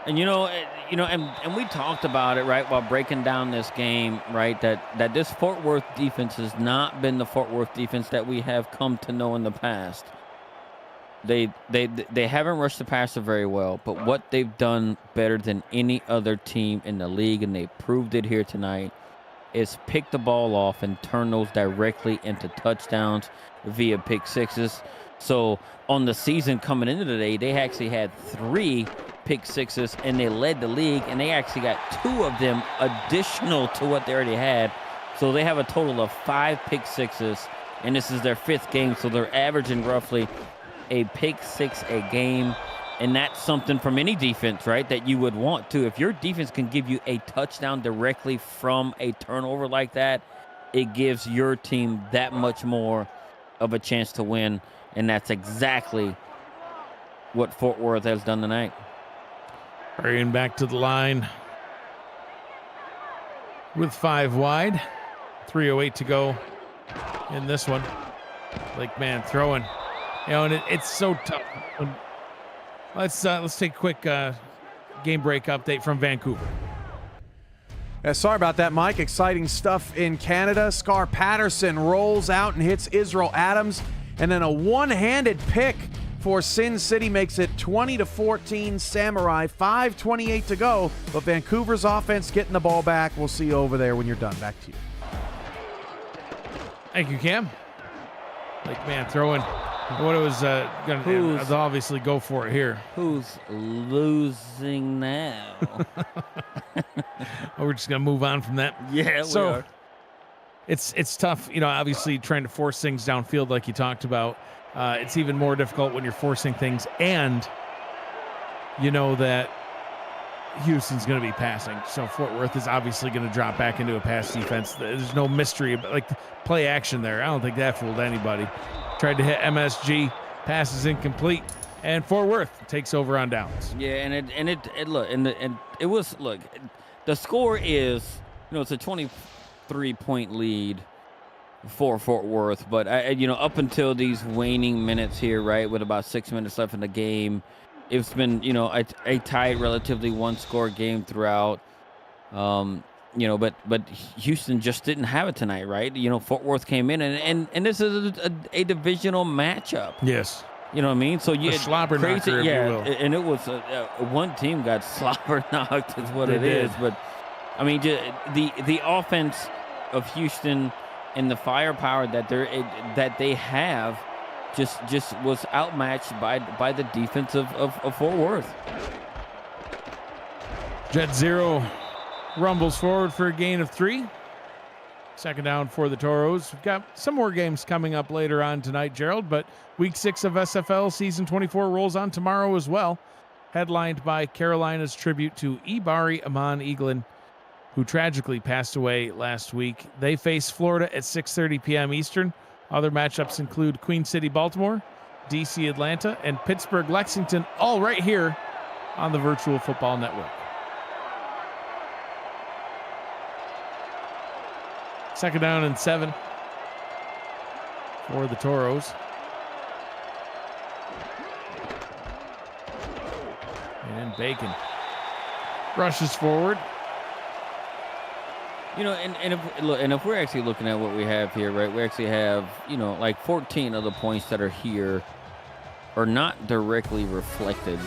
And and we talked about it, right, while breaking down this game, right, that this Fort Worth defense has not been the Fort Worth defense that we have come to know in the past. They haven't rushed the passer very well, but what they've done better than any other team in the league, and they proved it here tonight, is pick the ball off and turn those directly into touchdowns via pick sixes. So on the season coming into today, they actually had 3 pick sixes, and they led the league, and they actually got 2 of them additional to what they already had. So they have a total of 5 pick sixes, and this is their 5th game, so they're averaging roughly a pick six a game. And that's something from any defense, right, that you would want to. If your defense can give you a touchdown directly from a turnover like that, it gives your team that much more of a chance to win. And that's exactly what Fort Worth has done tonight. Hurrying back to the line with 5 wide. 3:08 to go in this one. Lake Man throwing. And it's so tough. Let's take a quick game break update from Vancouver. Sorry about that, Mike. Exciting stuff in Canada. Scar Patterson rolls out and hits Israel Adams, and then a one-handed pick for Sin City makes it 20-14 Samurai. 5:28 to go, but Vancouver's offense getting the ball back. We'll see you over there when you're done. Back to you. Thank you, Cam. Lake Man throwing. What it was going to obviously go for it here. Who's losing now? We're just going to move on from that. Yeah, we are. It's tough, obviously trying to force things downfield like you talked about. It's even more difficult when you're forcing things and you know that Houston's going to be passing. So Fort Worth is obviously going to drop back into a pass defense. There's no mystery about like play action there. I don't think that fooled anybody. Tried to hit MSG, passes incomplete, and Fort Worth takes over on downs. Yeah, and it was the score is it's a 23-point lead for Fort Worth, but up until these waning minutes here, right, with about 6 minutes left in the game, it's been a tight, relatively one-score game throughout. But Houston just didn't have it tonight, right? Fort Worth came in, and this is a divisional matchup. Yes. You know what I mean? So you had slobber knocker, if you will. And it was one team got slobber knocked is what it is. But I mean, the offense of Houston and the firepower that they have just was outmatched by the defense of Fort Worth. Jet Zero rumbles forward for a gain of 3. Second down for the Toros. We've got some more games coming up later on tonight, Gerald, but week 6 of SFL season 24 rolls on tomorrow as well, headlined by Carolina's tribute to Ibari Aman Eaglin, who tragically passed away last week. They face Florida at 6:30 p.m. Eastern. Other matchups include Queen City, Baltimore, DC, Atlanta, and Pittsburgh, Lexington, all right here on the Virtual Football Network. Second down and 7 for the Toros. And Bacon rushes forward. If we're actually looking at what we have here, right, we actually have, 14 of the points that are here are not directly reflected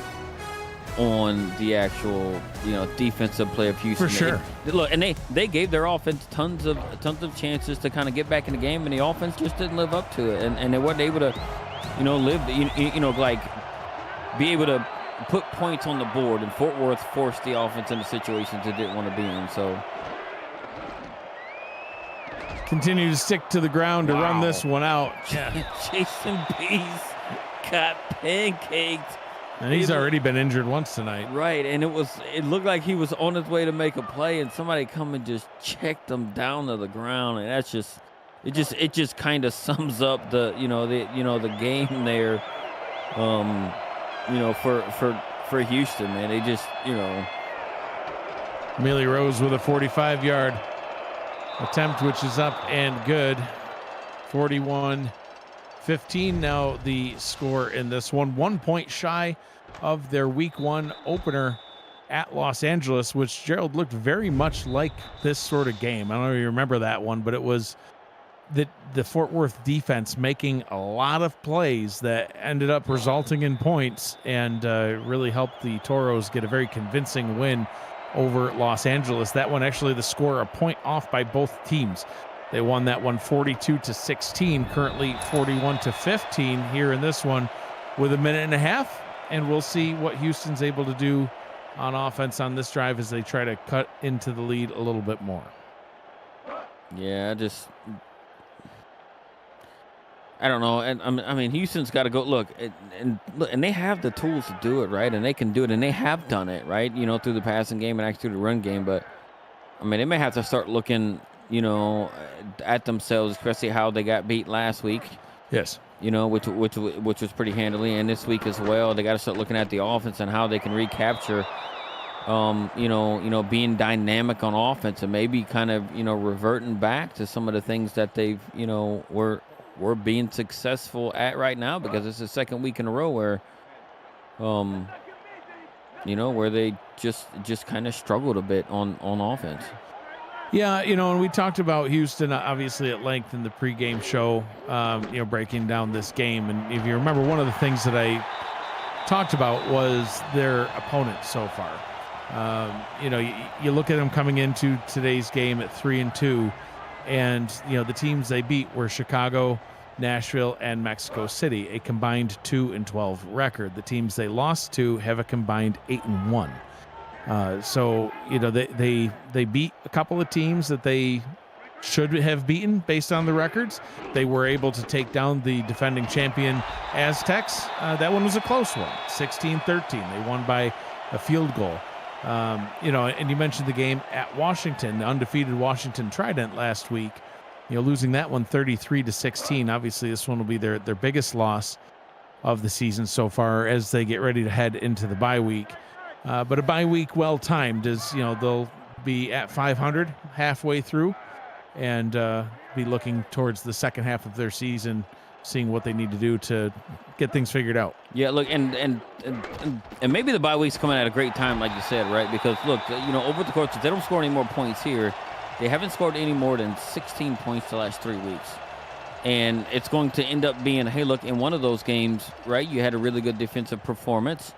on the actual, defensive play of Houston. For sure. Look, and they gave their offense tons of chances to kind of get back in the game, and the offense just didn't live up to it, and they weren't able to, be able to put points on the board. And Fort Worth forced the offense into situations it didn't want to be in. So continue to stick to the ground to run this one out. Jason Pease got pancaked. And he's already been injured once tonight. Right, and it looked like he was on his way to make a play, and somebody come and just checked him down to the ground, and that's just it just kind of sums up the game there, for Houston, man. They just Amelie Rose with a 45-yard attempt, which is up and good. 41-15 now the score in this one. 1 point shy of their week 1 opener at Los Angeles, which, Gerald, looked very much like this sort of game. I don't know if you remember that one, but it was the Fort Worth defense making a lot of plays that ended up resulting in points and really helped the Toros get a very convincing win over Los Angeles. That one, actually, the score a point off by both teams. They won that one 42-16, currently 41-15 here in this one with a minute and a half. And we'll see what Houston's able to do on offense on this drive as they try to cut into the lead a little bit more. Yeah, I don't know. And I mean, Houston's got to go look, and they have the tools to do it, right? And they can do it, and they have done it, right? Through the passing game and actually through the run game. But I mean, they may have to start looking, at themselves, especially how they got beat last week. Yes. Which was pretty handily, and this week as well. They got to start looking at the offense and how they can recapture, being dynamic on offense, and maybe kind of, reverting back to some of the things that they've, we're being successful at right now, because it's the second week in a row where, where they just kind of struggled a bit on offense. Yeah, and we talked about Houston obviously at length in the pregame show, breaking down this game. And if you remember, one of the things that I talked about was their opponent so far. You look at them coming into today's game at 3-2, and the teams they beat were Chicago, Nashville, and Mexico City, a combined 2-12 record. The teams they lost to have a combined 8-1. So they beat a couple of teams that they should have beaten based on the records. They were able to take down the defending champion Aztecs. That one was a close one, 16-13. They won by a field goal. And you mentioned the game at Washington, the undefeated Washington Trident last week, losing that one 33-16. Obviously, this one will be their biggest loss of the season so far as they get ready to head into the bye week. But a bye week well-timed is, they'll be at 500 halfway through and be looking towards the second half of their season, seeing what they need to do to get things figured out. Yeah, look, and maybe the bye week's coming at a great time, like you said, right? Because, look, over the course, if they don't score any more points here, they haven't scored any more than 16 points the last 3 weeks. And it's going to end up being, hey, look, in one of those games, right, you had a really good defensive performance,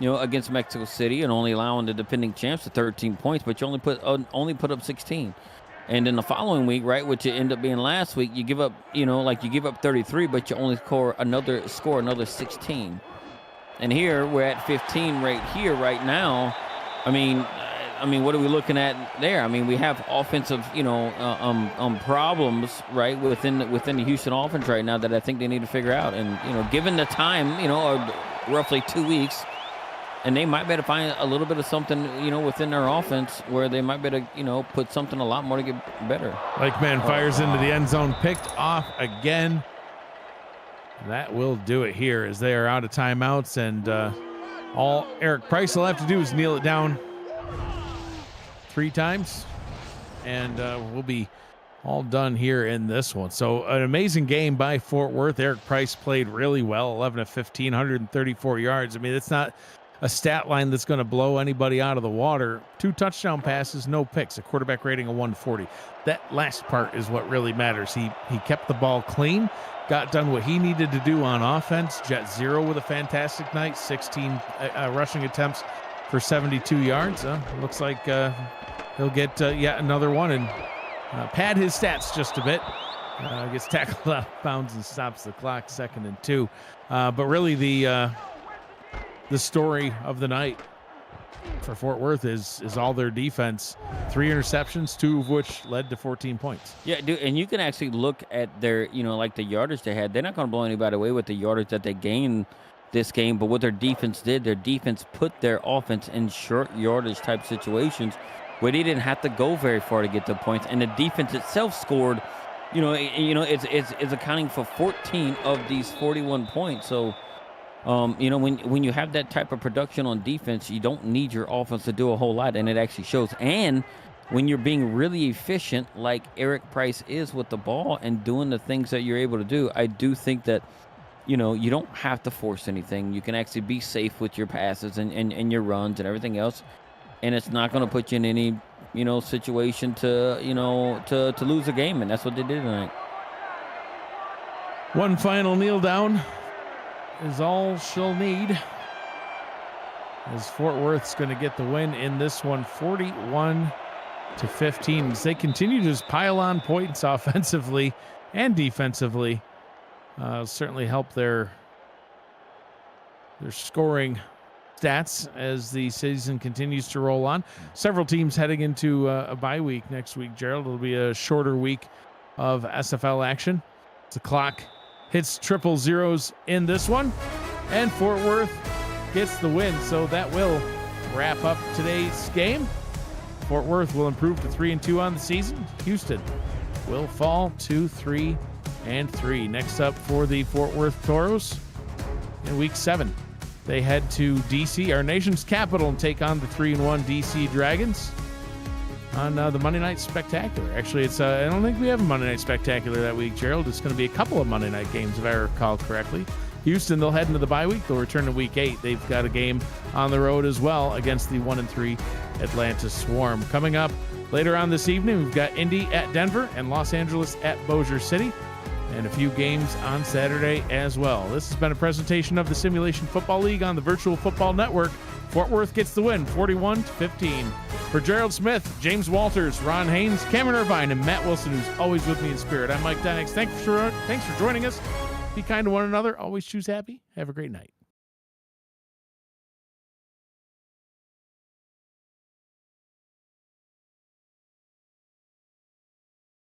against Mexico City, and only allowing the defending champs to 13 points, but you only put up 16. And in the following week, right, which it ended up being last week, you give up, you give up 33, but you only score another 16. And here we're at 15 right now. I mean, what are we looking at there? I mean, we have offensive, problems, right, within the Houston offense right now that I think they need to figure out. And given the time, roughly 2 weeks. And they might be able to find a little bit of something, within their offense where they might be able to, put something a lot more to get better. Lakeman fires into the end zone, picked off again. That will do it here as they are out of timeouts. And all Eric Price will have to do is kneel it down 3 times. And we'll be all done here in this one. So an amazing game by Fort Worth. Eric Price played really well, 11 of 15, 134 yards. I mean, it's not a stat line that's going to blow anybody out of the water. 2 touchdown passes, no picks, a quarterback rating of 140. That last part is what really matters. He kept the ball clean, got done what he needed to do on offense. Jet 0 with a fantastic night, 16 rushing attempts for 72 yards. Looks like he'll get yet another one and pad his stats just a bit. Gets tackled out of bounds and stops the clock, 2nd and 2. But really the story of the night for Fort Worth is all their defense. 3 interceptions, 2 of which led to 14 points. Yeah, dude, and you can actually look at their, like the yardage they had. They're not going to blow anybody away with the yardage that they gained this game, but what their defense did, their defense put their offense in short yardage type situations where they didn't have to go very far to get the points, and the defense itself scored. It's accounting for 14 of these 41 points. So, when you have that type of production on defense, you don't need your offense to do a whole lot, and it actually shows. And when you're being really efficient, like Eric Price is with the ball and doing the things that you're able to do, I do think that, you don't have to force anything. You can actually be safe with your passes and your runs and everything else, and it's not going to put you in any situation to lose a game, and that's what they did tonight. One final kneel down is all she'll need, as Fort Worth's going to get the win in this one, 41-15. As they continue to just pile on points offensively and defensively, certainly help their scoring stats as the season continues to roll on. Several teams heading into a bye week next week, Gerald. It'll be a shorter week of SFL action. The clock hits triple zeros in this one, and Fort Worth gets the win. So that will wrap up today's game. Fort Worth will improve to 3-2 on the season. Houston will fall to 3-3. Next up for the Fort Worth Toros in week 7. They head to D.C., our nation's capital, and take on the 3-1 D.C. Dragons on the Monday Night Spectacular. Actually, it's I don't think we have a Monday Night Spectacular that week, Gerald. It's going to be a couple of Monday night games, if I recall correctly. Houston, they'll head into the bye week. They'll return to week 8. They've got a game on the road as well against the 1-3 Atlanta Swarm. Coming up later on this evening, we've got Indy at Denver and Los Angeles at Bossier City, and a few games on Saturday as well. This has been a presentation of the Simulation Football League on the Virtual Football Network. Fort Worth gets the win, 41-15. For Gerald Smith, James Walters, Ron Haynes, Cameron Irvine, and Matt Wilson, who's always with me in spirit, I'm Mike Dynex. Thanks for joining us. Be kind to one another. Always choose happy. Have a great night.